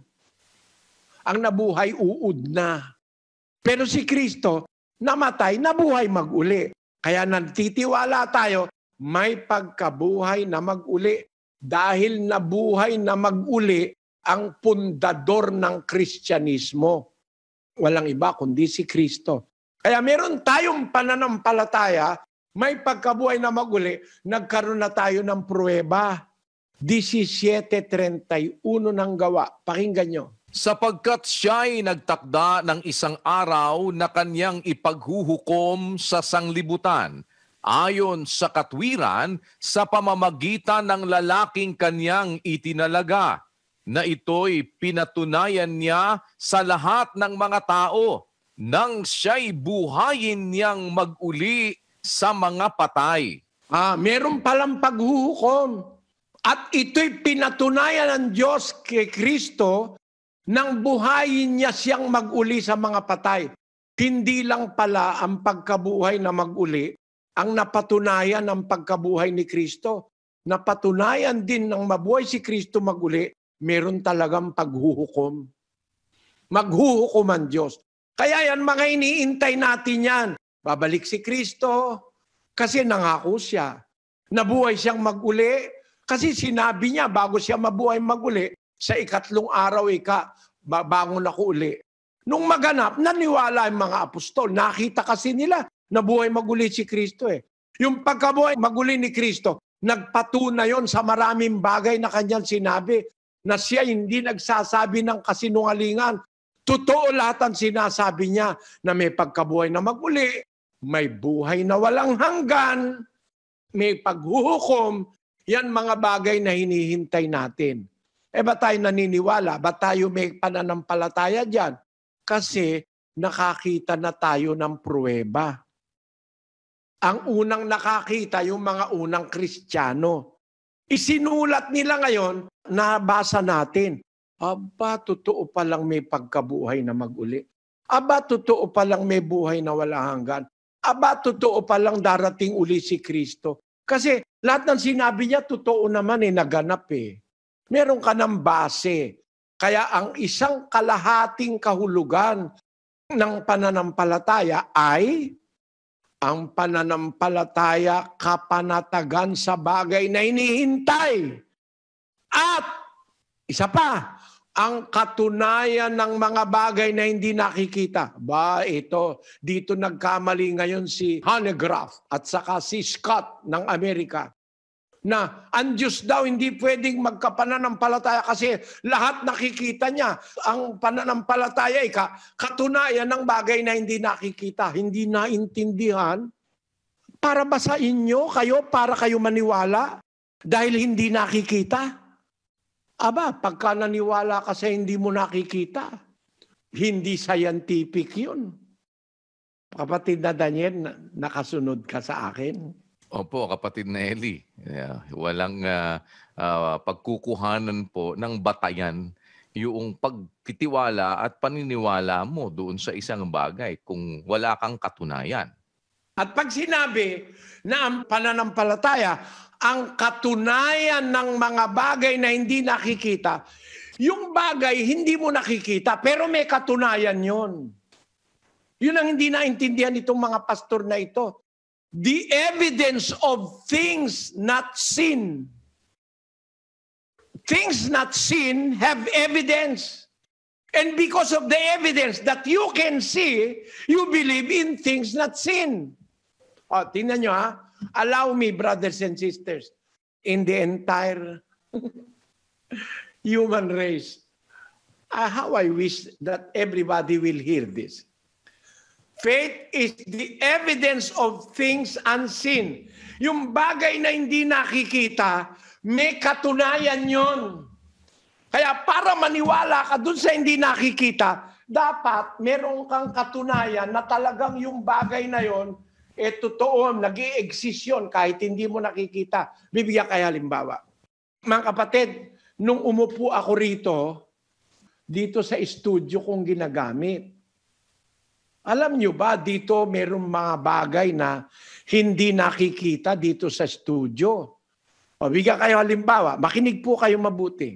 Ang nabuhay, uod na. Pero si Kristo, namatay, nabuhay mag-uli. Kaya nagtitiwala tayo, may pagkabuhay na mag-uli. Dahil nabuhay na mag-uli ang pundador ng Kristyanismo. Walang iba kundi si Kristo. Kaya meron tayong pananampalataya, may pagkabuhay na mag-uli, nagkaroon na tayo ng pruweba. 17:31 ng Gawa. Pakinggan nyo. Sapagkat siya'y nagtakda ng isang araw na kanyang ipaghuhukom sa sanglibutan, ayon sa katwiran sa pamamagitan ng lalaking kanyang itinalaga, na ito'y pinatunayan niya sa lahat ng mga tao, nang siya'y buhayin niyang mag-uli sa mga patay. Meron palang paghuhukom. At ito'y pinatunayan ng Diyos kay Kristo nang buhayin niya siyang mag-uli sa mga patay. Hindi lang pala ang pagkabuhay na mag-uli ang napatunayan ng pagkabuhay ni Kristo. Napatunayan din ng mabuhay si Kristo mag-uli, meron talagang paghuhukom. Maghuhukom ang Diyos. Kaya yan, mga iniintay natin yan. Babalik si Kristo kasi nangako siya. Nabuhay siyang mag-uli kasi sinabi niya bago siya mabuhay mag-uli, sa 3 araw babangon ako uli. Nung maganap, naniwala yung mga apostol. Nakita kasi nila na buhay maguli si Kristo eh. Yung pagkabuhay maguli ni Kristo, nagpatunay yon sa maraming bagay na kanyang sinabi na siya hindi nagsasabi ng kasinungalingan. Totoo lahat ang sinasabi niya na may pagkabuhay na maguli, may buhay na walang hanggan, may paghuhukom, yan mga bagay na hinihintay natin. Ba tayo naniniwala? Ba tayo may pananampalataya dyan? Kasi nakakita na tayo ng pruweba. Ang unang nakakita, yung mga unang Kristiyano. Isinulat nila ngayon, nabasa natin. Aba, totoo palang may pagkabuhay na mag-uli. Aba, totoo palang may buhay na wala hanggan. Aba, totoo palang darating uli si Kristo. Kasi lahat ng sinabi niya, totoo naman naganap Meron ka ng base. Kaya ang isang kalahating kahulugan ng pananampalataya ay ang pananampalataya kapanatagan sa bagay na hinihintay. At isa pa, ang katunayan ng mga bagay na hindi nakikita. Dito nagkamali ngayon si Hanegraaff at saka si Scott ng Amerika. Na ang Diyos daw hindi pwedeng magkapananampalataya kasi lahat nakikita niya. Ang pananampalataya ay katunayan ng bagay na hindi nakikita, hindi naintindihan. Para ba sa inyo, para kayo maniwala dahil hindi nakikita? Aba, pagka naniwala ka sa hindi mo nakikita, hindi scientific yun. Kapatid na Daniel, nakasunod ka sa akin? Opo, kapatid na Eli. Walang pagkukuhanan po ng batayan yung pagtitiwala at paniniwala mo doon sa isang bagay kung wala kang katunayan. At pag sinabi na ang pananampalataya, ang katunayan ng mga bagay na hindi nakikita, yung bagay hindi mo nakikita pero may katunayan yon. Yun ang hindi naintindihan itong mga pastor na ito. The evidence of things not seen. Things not seen have evidence. And because of the evidence that you can see, you believe in things not seen. Tingnan nyo Allow me, brothers and sisters, in the entire human race. How I wish that everybody will hear this. Faith is the evidence of things unseen. Yung bagay na hindi nakikita, may katunayan yon. Kaya para maniwala ka dun sa hindi nakikita, dapat meron kang katunayan na talagang yung bagay na yon, totoo, nag-i-exist yun kahit hindi mo nakikita. Bibigyan kayo halimbawa. Mga kapatid, nung umupo ako rito, dito sa studio kong ginagamit, alam nyo ba, dito mayroong mga bagay na hindi nakikita dito sa studio. Bigyan kayo halimbawa, makinig po kayo mabuti.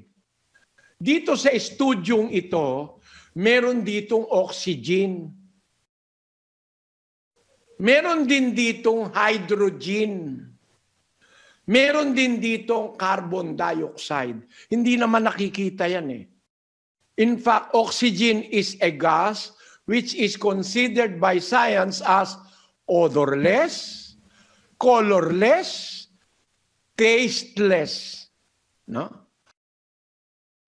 Dito sa studyong ito, meron ditong oxygen. Meron din ditong hydrogen. Meron din ditong carbon dioxide. Hindi naman nakikita yan In fact, oxygen is a gas which is considered by science as odorless, colorless, tasteless. No?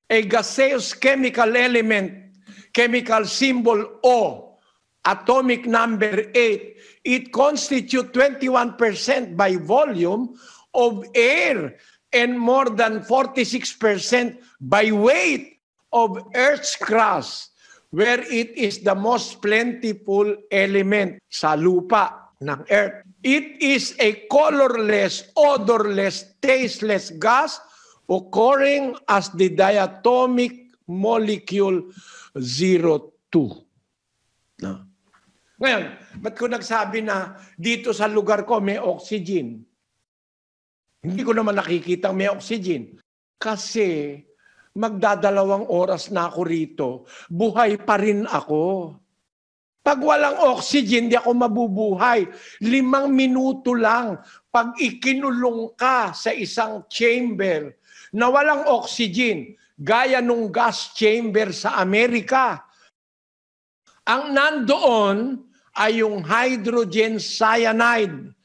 A gaseous chemical element, chemical symbol O, atomic number 8, it constitutes 21% by volume of air and more than 46% by weight of Earth's crust, where it is the most plentiful element sa lupa ng Earth. It is a colorless, odorless, tasteless gas occurring as the diatomic molecule 02. No. Ngayon, ba't ko nagsabi na dito sa lugar ko may oxygen? Hindi ko naman nakikita may oxygen. Kasi magdadalawang oras na ako rito, buhay pa rin ako. Pag walang oxygen, di ako mabubuhay. 5 minuto lang. Pag ikinulong ka sa isang chamber na walang oxygen, gaya nung gas chamber sa Amerika, ang nandoon ay yung hydrogen cyanide,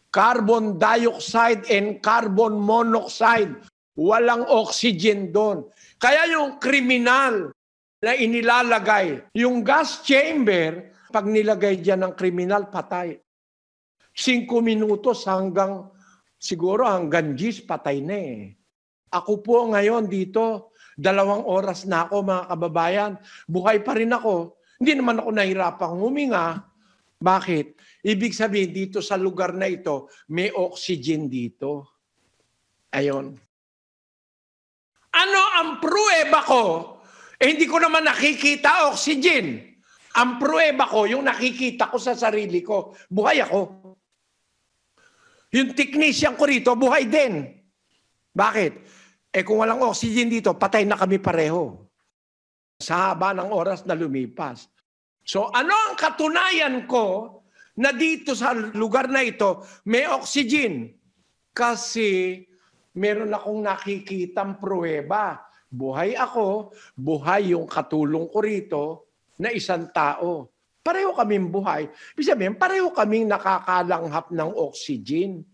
carbon dioxide, and carbon monoxide. Walang oxygen doon. Kaya yung kriminal na inilalagay, yung gas chamber, pag nilagay dyan ng kriminal, patay. 5 minutos hanggang Siguro hanggang G's patay na eh. Ako po ngayon dito, 2 oras na ako mga kababayan. Buhay pa rin ako. Hindi naman ako nahirapang huminga. Bakit? Ibig sabihin dito sa lugar na ito, may oxygen dito. Ayon. Ano ang pruweba ko? Hindi ko naman nakikita oxygen. Ang pruweba ko, yung nakikita ko sa sarili ko, buhay ako. Yung technician ko rito, buhay din. Bakit? Kung walang oxygen dito, patay na kami pareho. Sa haba ng oras na lumipas. So ano ang katunayan ko na dito sa lugar na ito may oxygen? Kasi meron akong nakikitang pruweba. Buhay ako, buhay yung katulong ko rito na isang tao. Pareho kaming buhay. Ibig sabihin, pareho kaming nakakalanghap ng oxygen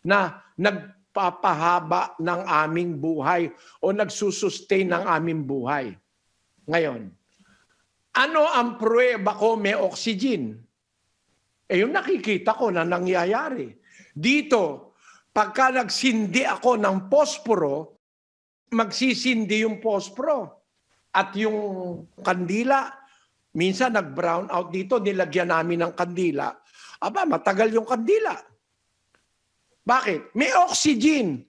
na nagpapahaba ng aming buhay o nagsusustain ng aming buhay. Ngayon, ano ang pruweba ko may oxygen? Yung nakikita ko na nangyayari. Dito, pagka nagsindi ako ng posporo, magsisindi yung posporo. At yung kandila, minsan nag-brown out dito, nilagyan namin ng kandila. Aba, matagal yung kandila. Bakit? May oxygen.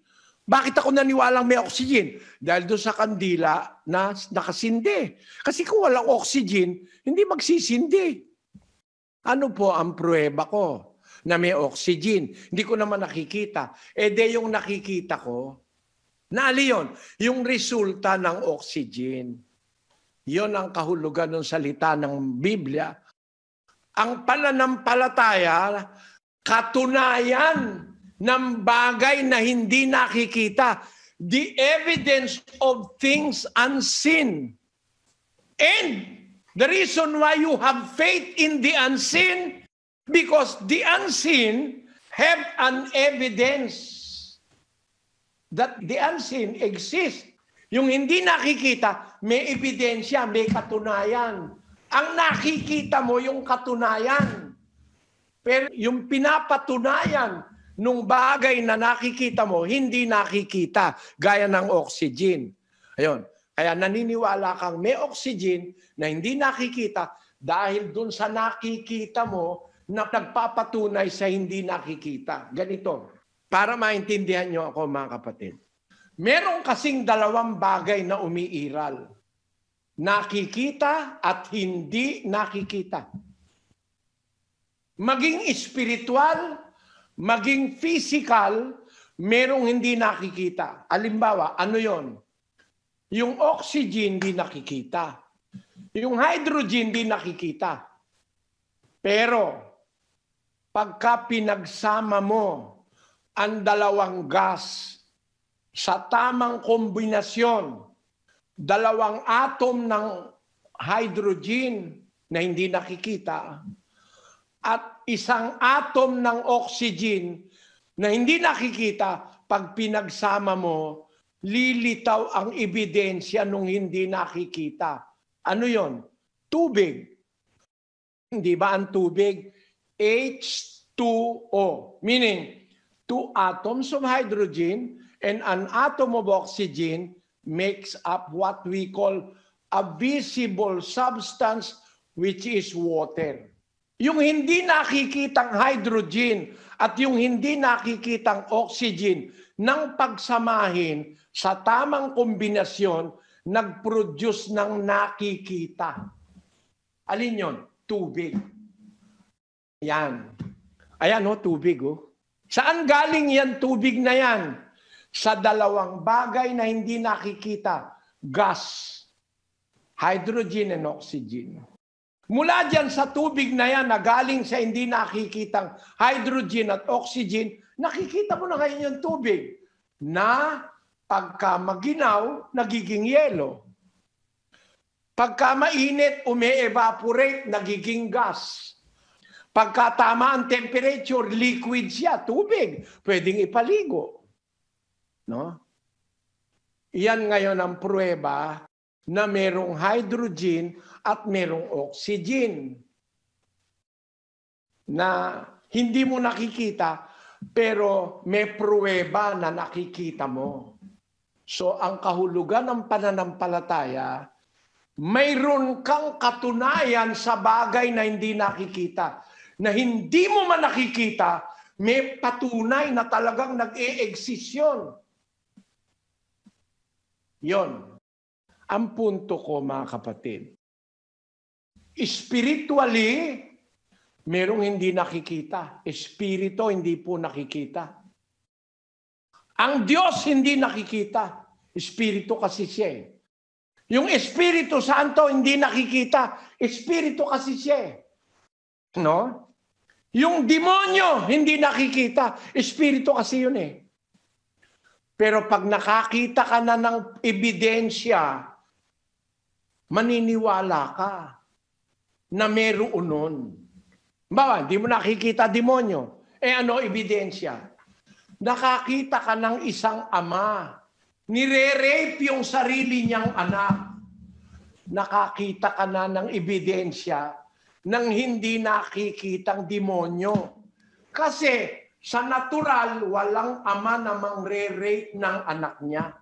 Bakit ako naniwalang may oxygen? Dahil doon sa kandila na nakasindi. Kasi kung walang oxygen, hindi magsisindi. Ano po ang pruweba ko na may oxygen? Hindi ko naman nakikita. Yung nakikita ko, naali yun, yung resulta ng oxygen. Yon ang kahulugan ng salita ng Biblia. Ang pananampalataya, katunayan ng bagay na hindi nakikita. The evidence of things unseen. And the reason why you have faith in the unseen, because the unseen have an evidence that the unseen exists. Yung hindi nakikita, may ebidensya, may katunayan. Ang nakikita mo, yung katunayan. Pero yung pinapatunayan nung bagay na nakikita mo, hindi nakikita, gaya ng oxygen. Ayun. Kaya naniniwala kang may oxygen na hindi nakikita dahil dun sa nakikita mo na nagpapatunay sa hindi nakikita. Ganito, para maintindihan nyo ako mga kapatid. Meron kasing 2 bagay na umiiral. Nakikita at hindi nakikita. Maging espiritual, maging physical, merong hindi nakikita. Halimbawa, ano yon? Yung oxygen di nakikita. Yung hydrogen di nakikita. Pero, pagka pinagsama mo ang 2 gas sa tamang kombinasyon, 2 atom ng hydrogen na hindi nakikita at 1 atom ng oxygen na hindi nakikita, pag pinagsama mo, lilitaw ang ebidensya nung hindi nakikita. Ano yon? Tubig. Hindi ba ang tubig? H2O. Meaning, 2 atoms of hydrogen and an atom of oxygen makes up what we call a visible substance, which is water. Yung hindi nakikitang hydrogen at yung hindi nakikitang oxygen nang pagsamahin sa tamang kombinasyon, nag-produce ng nakikita. Alin yon? Tubig. Yan. Ayan tubig Saan galing yan tubig na yan? Sa 2 bagay na hindi nakikita. Gas. Hydrogen and oxygen. Mula dyan sa tubig na yan na galing sa hindi nakikitang hydrogen at oxygen, nakikita mo na ngayon yung tubig na pagka maginaw, nagiging yelo. Pagka mainit, umi-evaporate, nagiging gas. Pagka tama ang temperature, liquid siya, tubig. Pwedeng ipaligo. No? Iyan ngayon ang pruweba na merong hydrogen at merong oxygen na hindi mo nakikita pero may pruweba na nakikita mo. So ang kahulugan ng pananampalataya, mayroon kang katunayan sa bagay na hindi nakikita. Na hindi mo man nakikita, may patunay na talagang nag-e-exist yun. Yun. Ang punto ko, mga kapatid. Spiritually, merong hindi nakikita. Espiritu hindi po nakikita. Ang Diyos hindi nakikita. Espiritu kasi siya eh. Yung Espiritu Santo hindi nakikita. Espiritu kasi siya eh. No? Yung demonyo hindi nakikita. Espiritu kasi yun eh. Pero pag nakakita ka na ng ebidensya, maniniwala ka na meron nun. Bawa, di mo nakikita demonyo. Ano ebidensya? Nakakita ka ng isang ama. Nire-rape yung sarili niyang anak. Nakakita ka na ng ebidensya ng hindi nakikitang demonyo. Kasi sa natural, walang ama na mangre-rape ng anak niya.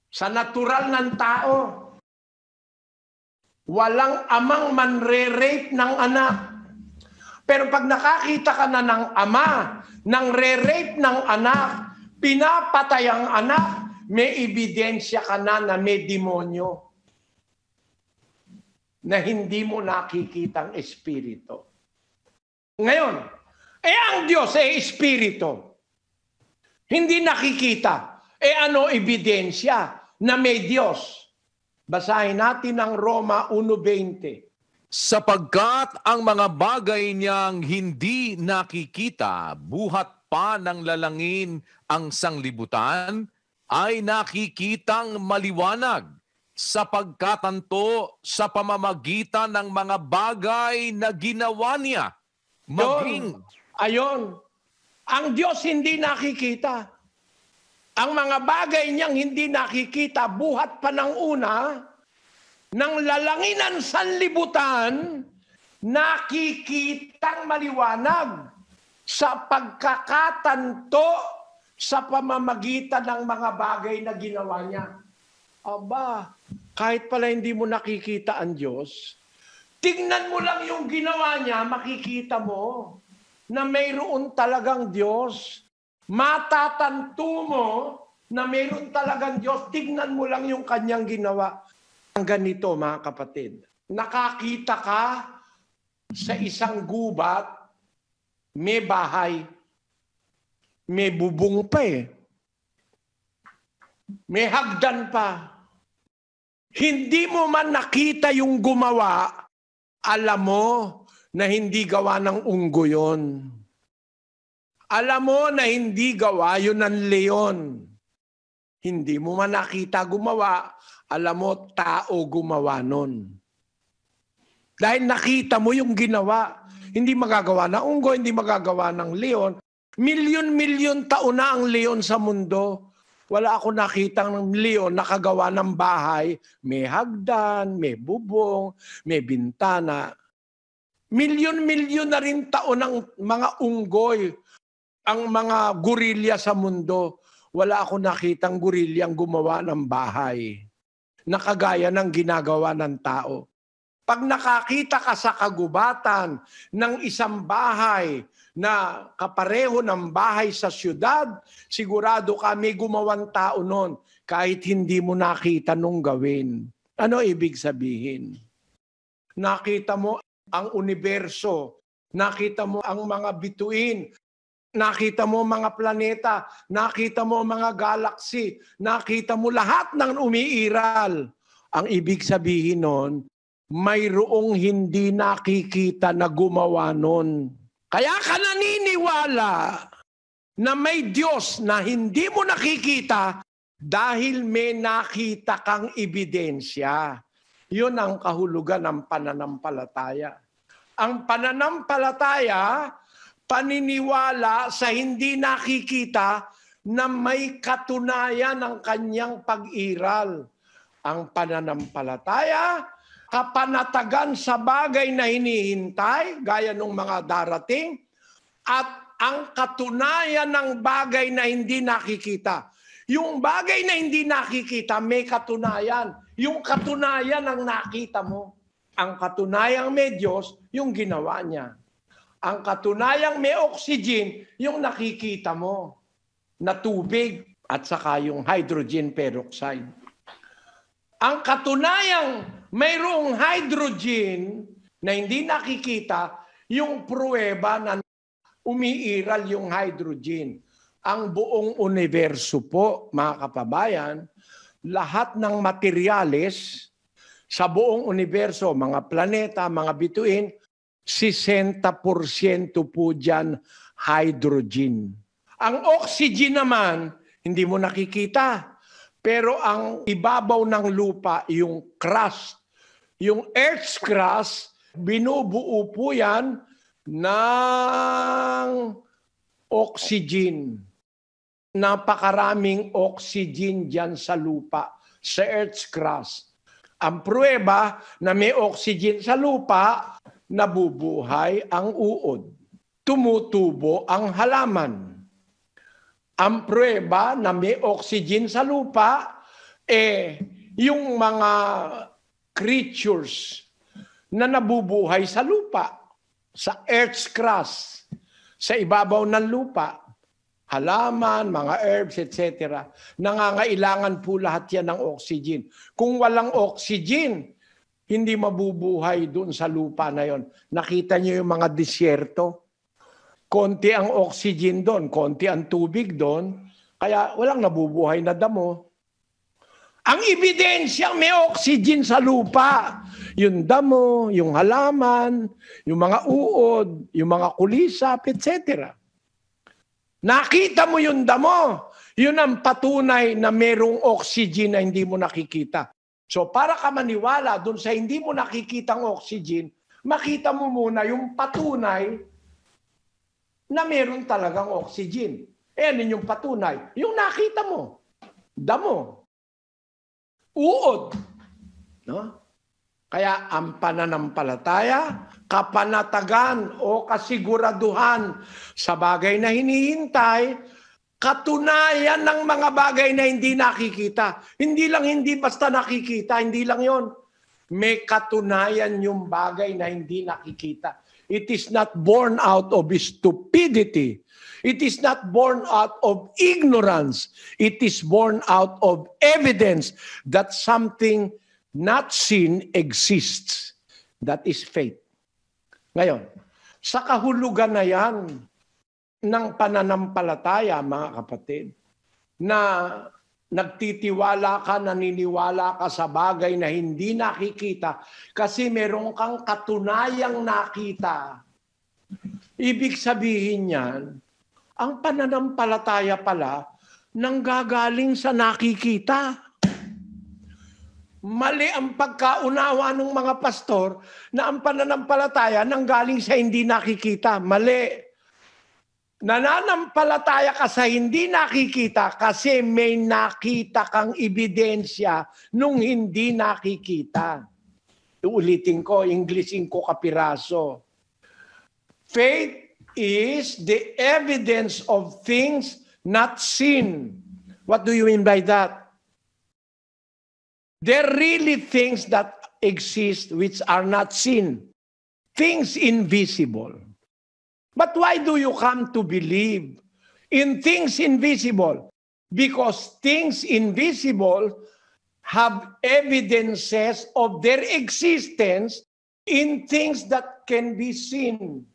Sa natural ng tao, walang amang manre-rape ng anak. Pero pag nakakita ka na ng ama, nang re-rape ng anak, pinapatay ang anak, may ebidensya ka na may demonyo na hindi mo nakikitang espiritu. Ngayon, ang Diyos espiritu. Hindi nakikita. Ano ebidensya na may Diyos? Basahin natin ang Roma 1:20. Sapagkat ang mga bagay niyang hindi nakikita, buhat pa ng lalangin ang sanglibutan, ay nakikitang maliwanag, sapagkatanto sa pamamagitan ng mga bagay na ginawa niya. Maging... Ayon. Ang Diyos hindi nakikita. Ang mga bagay niyang hindi nakikita, buhat pa ng una, ng lalanginan sanlibutan, nakikitang maliwanag sa pagkakatanto sa pamamagitan ng mga bagay na ginawa niya. Aba, kahit pala hindi mo nakikita ang Diyos, tignan mo lang yung ginawa niya, makikita mo na mayroon talagang Diyos. Matatanto mo na mayroon talagang Diyos. Tignan mo lang yung kanyang ginawa. Ang ganito, mga kapatid, nakakita ka sa isang gubat, may bahay, may bubong pa eh. May hagdan pa. Hindi mo man nakita yung gumawa, alam mo na hindi gawa ng unggo yun. Alam mo na hindi gawa yun ng leon. Hindi mo man nakita gumawa, alam mo, tao gumawa nun. Dahil nakita mo yung ginawa. Hindi magagawa ng unggo, hindi magagawa ng leon. Milyon-milyon taon na ang leon sa mundo. Wala ako nakitang leon nakagawa ng bahay. May hagdan, may bubong, may bintana. Milyon-milyon na rin taon ng mga unggoy, ang mga gorilya sa mundo. Wala ako nakitang gorilyang gumawa ng bahay na kagaya ng ginagawa ng tao. Pag nakakita ka sa kagubatan ng isang bahay na kapareho ng bahay sa syudad, sigurado ka may gumawang tao nun kahit hindi mo nakita nung gawin. Ano ibig sabihin? Nakita mo ang universo, nakita mo ang mga bituin, nakita mo mga planeta, nakita mo mga galaxy, nakita mo lahat ng umiiral. Ang ibig sabihin nun, mayroong hindi nakikita na gumawa nun. Kaya ka naniniwala na may Diyos na hindi mo nakikita dahil may nakita kang ebidensya. Yun ang kahulugan ng pananampalataya. Ang pananampalataya, paniniwala sa hindi nakikita na may katunayan ng kanyang pag-iral. Ang pananampalataya, kapanatagan sa bagay na hinihintay, gaya ng mga darating, at ang katunayan ng bagay na hindi nakikita. Yung bagay na hindi nakikita, may katunayan. Yung katunayan ang nakita mo. Ang katunayang may Diyos, yung ginawa niya. Ang katunayang may oxygen, yung nakikita mo na tubig at saka yung hydrogen peroxide. Ang katunayang mayroong hydrogen na hindi nakikita, yung pruweba na umiiral yung hydrogen. Ang buong universo po, mga kapabayan, lahat ng materyales sa buong universo, mga planeta, mga bituin, 60% po dyan hydrogen. Ang oxygen naman, hindi mo nakikita. Pero ang ibabaw ng lupa, yung crust, yung Earth's crust, binubuo po yan ng oxygen. Napakaraming oxygen dyan sa lupa, sa Earth's crust. Ang pruweba na may oxygen sa lupa, nabubuhay ang uod. Tumutubo ang halaman. Ang pruweba na may oxygen sa lupa, yung mga creatures na nabubuhay sa lupa, sa Earth's crust, sa ibabaw ng lupa, halaman, mga herbs, etc. Nangangailangan po lahat yan ng oxygen. Kung walang oxygen, hindi mabubuhay doon sa lupa na yon. Nakita niyo yung mga disyerto? Konti ang oxygen doon, konti ang tubig doon, kaya walang nabubuhay na damo. Ang ebidensya may oxygen sa lupa. Yung damo, yung halaman, yung mga uod, yung mga kulisap, etc. Nakita mo yung damo. Yun ang patunay na merong oxygen na hindi mo nakikita. So para ka maniwala dun sa hindi mo nakikitang oxygen, makita mo muna yung patunay na meron talagang oxygen. Ano yung patunay? Yung nakita mo. Damo. Uod. No? Kaya ang pananampalataya, kapanatagan o kasiguraduhan sa bagay na hinihintay, katunayan ng mga bagay na hindi nakikita. Hindi lang hindi basta nakikita, hindi lang yon. May katunayan yung bagay na hindi nakikita. It is not born out of stupidity. It is not born out of ignorance. It is born out of evidence that something not seen exists. That is faith. Ngayon, sa kahulugan na yan ng pananampalataya, mga kapatid, na nagtitiwala ka, naniniwala ka sa bagay na hindi nakikita kasi meron kang katunayang nakita. Ibig sabihin yan, ang pananampalataya pala nanggagaling sa nakikita. Mali ang pagkaunawa ng mga pastor na ang pananampalataya nanggaling sa hindi nakikita. Mali. Nananampalataya ka sa hindi nakikita kasi may nakita kang ebidensya nung hindi nakikita. Uulitin ko, Englishin ko kapiraso. Faith is the evidence of things not seen. What do you mean by that? There are really things that exist which are not seen. Things invisible. But why do you come to believe in things invisible? Because things invisible have evidences of their existence in things that can be seen.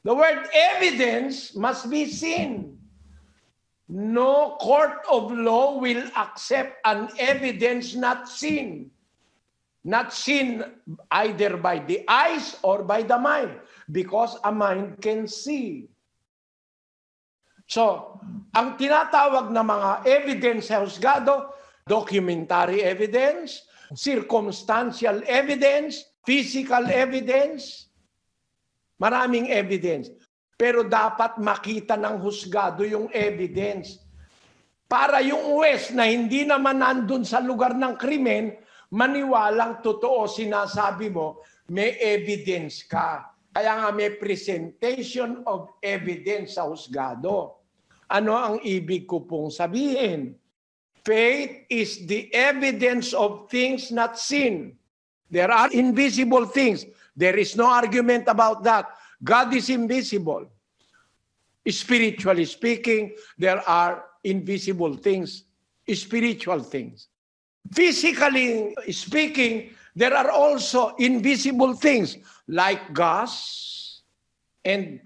The word evidence must be seen. No court of law will accept an evidence not seen. Not seen either by the eyes or by the mind, because a mind can see. So, ang tinatawag na mga evidence sa husgado, documentary evidence, circumstantial evidence, physical evidence, maraming evidence. Pero dapat makita ng husgado yung evidence. Para yung huwes na hindi naman nandun sa lugar ng krimen, maniwalang totoo sinasabi mo, may evidence ka. Kaya nga may presentation of evidence sa husgado. Ano ang ibig ko pong sabihin? Faith is the evidence of things not seen. There are invisible things. There is no argument about that. God is invisible. Spiritually speaking, there are invisible things, spiritual things. Physically speaking, there are also invisible things like gas. And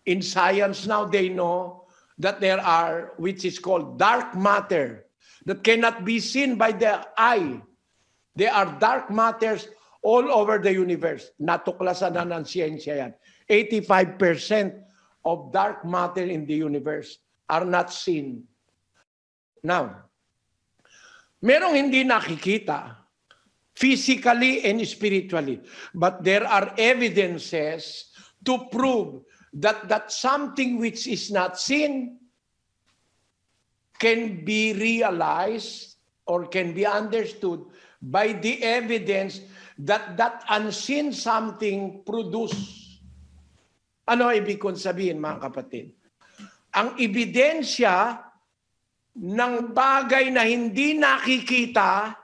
in science now, they know that there are, which is called dark matter, that cannot be seen by the eye. There are dark matters all over the universe. Natuklasan na ng siyensya yan. 85% of dark matter in the universe are not seen. Now, merong hindi nakikita, physically and spiritually. But there are evidences to prove that something which is not seen can be realized or can be understood by the evidence that that unseen something produce. Ano ibig kong sabihin, mga kapatid? Ang ebidensya ng bagay na hindi nakikita,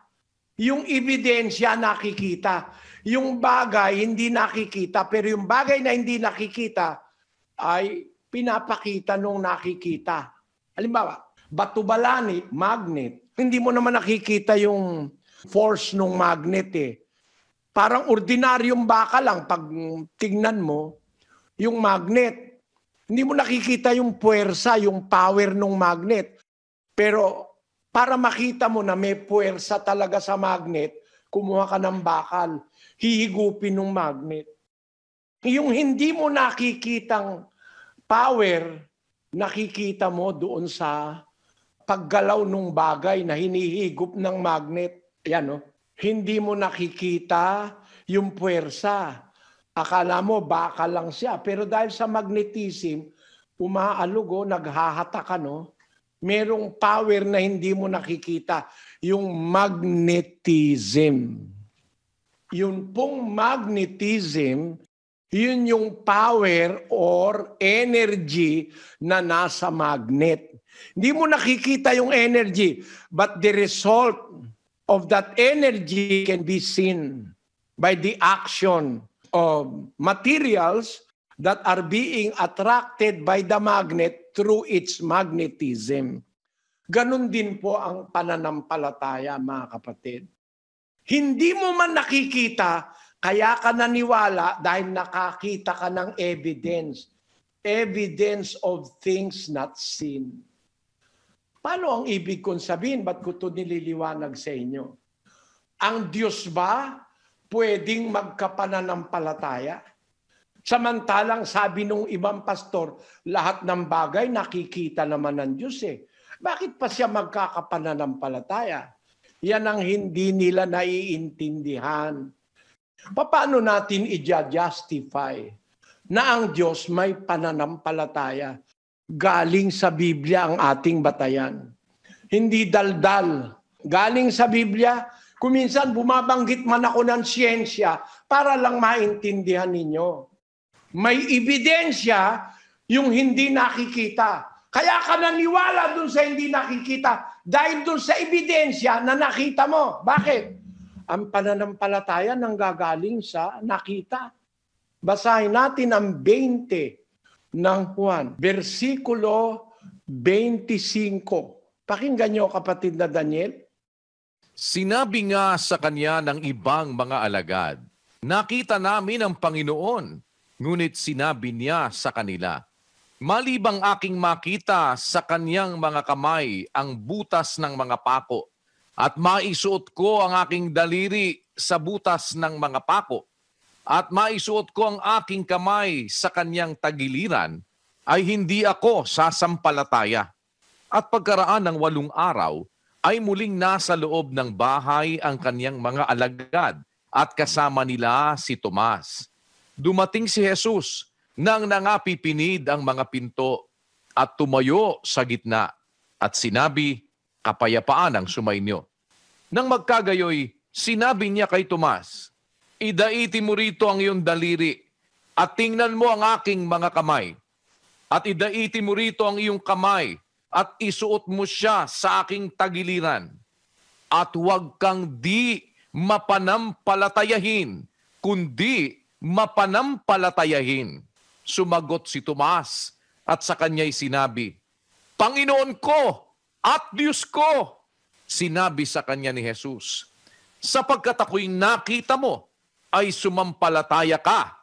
yung ebidensya nakikita. Yung bagay hindi nakikita, pero yung bagay na hindi nakikita ay pinapakita nung nakikita. Halimbawa, batubalani, magnet. Hindi mo naman nakikita yung force nung magnet eh. Parang ordinaryong baka lang pag tignan mo, yung magnet. Hindi mo nakikita yung puwersa, yung power nung magnet. Pero para makita mo na may puwersa talaga sa magnet, kumuha ka ng bakal, hihigupin ng magnet. Yung hindi mo nakikitang power, nakikita mo doon sa paggalaw ng bagay na hinihigup ng magnet. Yan, no? Hindi mo nakikita yung puwersa. Akala mo baka lang siya. Pero dahil sa magnetism, umaalugo, naghahatak, no? Merong power na hindi mo nakikita. Yung magnetism. Yun pong magnetism, yun yung power or energy na nasa magnet. Hindi mo nakikita yung energy, but the result of that energy can be seen by the action of materials that are being attracted by the magnet through its magnetism. Ganon din po ang pananampalataya, mga kapatid. Hindi mo man nakikita, kaya ka naniwala dahil nakakita ka ng evidence. Evidence of things not seen. Paano ang ibig kong sabihin? Ba't ko ito nililiwanag sa inyo? Ang Diyos ba pwedeng magkapananampalataya? Samantalang sabi nung ibang pastor, lahat ng bagay nakikita naman ng Diyos eh. Bakit pa siya magkakapananampalataya? Yan ang hindi nila naiintindihan. Paano natin i-justify na ang Diyos may pananampalataya? Galing sa Biblia ang ating batayan. Hindi daldal. Galing sa Biblia, kuminsan bumabanggit man ako ng siyensya para lang maintindihan ninyo. May ebidensya yung hindi nakikita. Kaya ka naniwala dun sa hindi nakikita dahil dun sa ebidensya na nakita mo. Bakit? Ang pananampalataya nanggagaling sa nakita. Basahin natin ang 20 ng Juan, versikulo 25. Pakinggan niyo, kapatid na Daniel. Sinabi nga sa kanya ng ibang mga alagad, nakita namin ang Panginoon, ngunit sinabi niya sa kanila, malibang aking makita sa kanyang mga kamay ang butas ng mga pako, at maisuot ko ang aking daliri sa butas ng mga pako, at maisuot ko ang aking kamay sa kanyang tagiliran, ay hindi ako sasampalataya. At pagkaraan ng 8 araw, ay muling nasa loob ng bahay ang kanyang mga alagad, at kasama nila si Tomas. Dumating si Jesus nang nangapipinid ang mga pinto, at tumayo sa gitna, at sinabi, kapayapaan ang sumainyo. Nang magkagayoy, sinabi niya kay Tomas, "Idaiti mo rito ang iyong daliri at tingnan mo ang aking mga kamay. At idaiti mo rito ang iyong kamay at isuot mo siya sa aking tagiliran. At huwag kang di mapanampalatayahin, kundi mapanampalatayahin." Sumagot si Tomas at sa kanya'y sinabi, "Panginoon ko at Diyos ko." Sinabi sa kanya ni Jesus, "Sapagkat ako'y nakita mo, ay sumampalataya ka.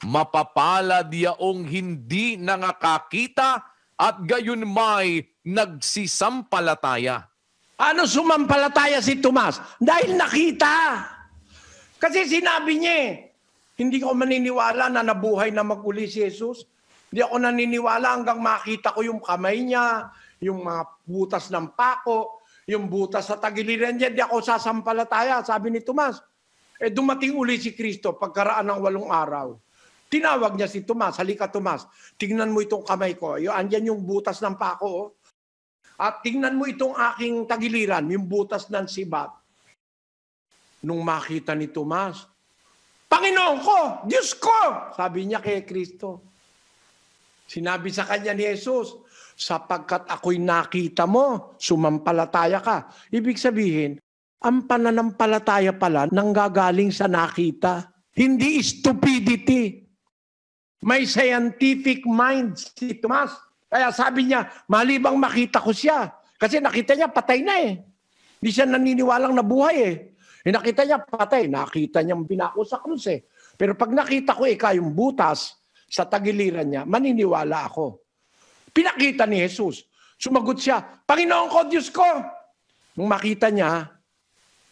Mapapalad yaong hindi nangakakita at gayon may nagsisampalataya." Ano sumampalataya si Tomas? Dahil nakita. Kasi sinabi niya, hindi ko maniniwala na nabuhay na maguli si Jesus. Hindi ako naniniwala hanggang makita ko yung kamay niya, yung mga butas ng pako, yung butas sa tagiliran niya, di ako sasampalataya, sabi ni Tomas. Dumating uli si Kristo pagkaraan ng 8 araw. Tinawag niya si Tomas, "Halika Tomas, tingnan mo itong kamay ko. Andyan yung butas ng pako. Oh. At tingnan mo itong aking tagiliran, yung butas ng sibat." Nung makita ni Tomas, "Panginoon ko, Diyos ko!" sabi niya kay Kristo. Sinabi sa kanya ni Jesus, "Sapagkat ako'y nakita mo, sumampalataya ka." Ibig sabihin, ang pananampalataya pala nanggagaling sa nakita. Hindi stupidity. May scientific mind si Tomas. Kaya sabi niya, malibang makita ko siya. Kasi nakita niya, patay na eh. Hindi siya naniniwalang nabuhay eh. Nakita niya, patay. Nakita niya pinako sa krus eh. Pero pag nakita ko yung butas sa tagiliran niya, maniniwala ako. Pinakita ni Jesus. Sumagot siya, "Panginoon ko, Diyos ko." Nung makita niya,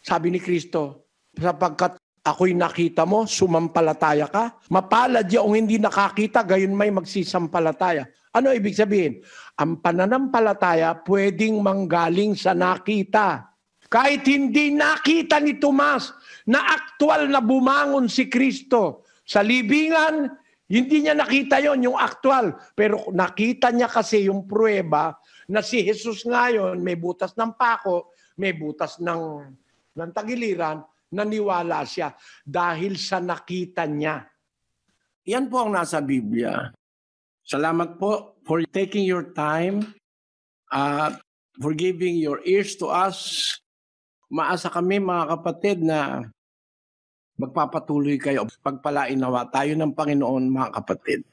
sabi ni Kristo, "Sapagkat ako'y nakita mo, sumampalataya ka. Mapalad yaong hindi nakakita, gayon may magsisampalataya." Ano ibig sabihin? Ang pananampalataya pwedeng manggaling sa nakita. Kahit hindi nakita ni Tomas na aktual na bumangon si Kristo sa libingan, hindi niya nakita yon yung aktual. Pero nakita niya kasi yung pruweba na si Jesus ngayon may butas ng pako, may butas ng tagiliran, naniwala siya dahil sa nakita niya. Yan po ang nasa Biblia. Salamat po for taking your time, for giving your ears to us. Umaasa kami mga kapatid na magpapatuloy kayo. Pagpalain nawa tayo ng Panginoon mga kapatid.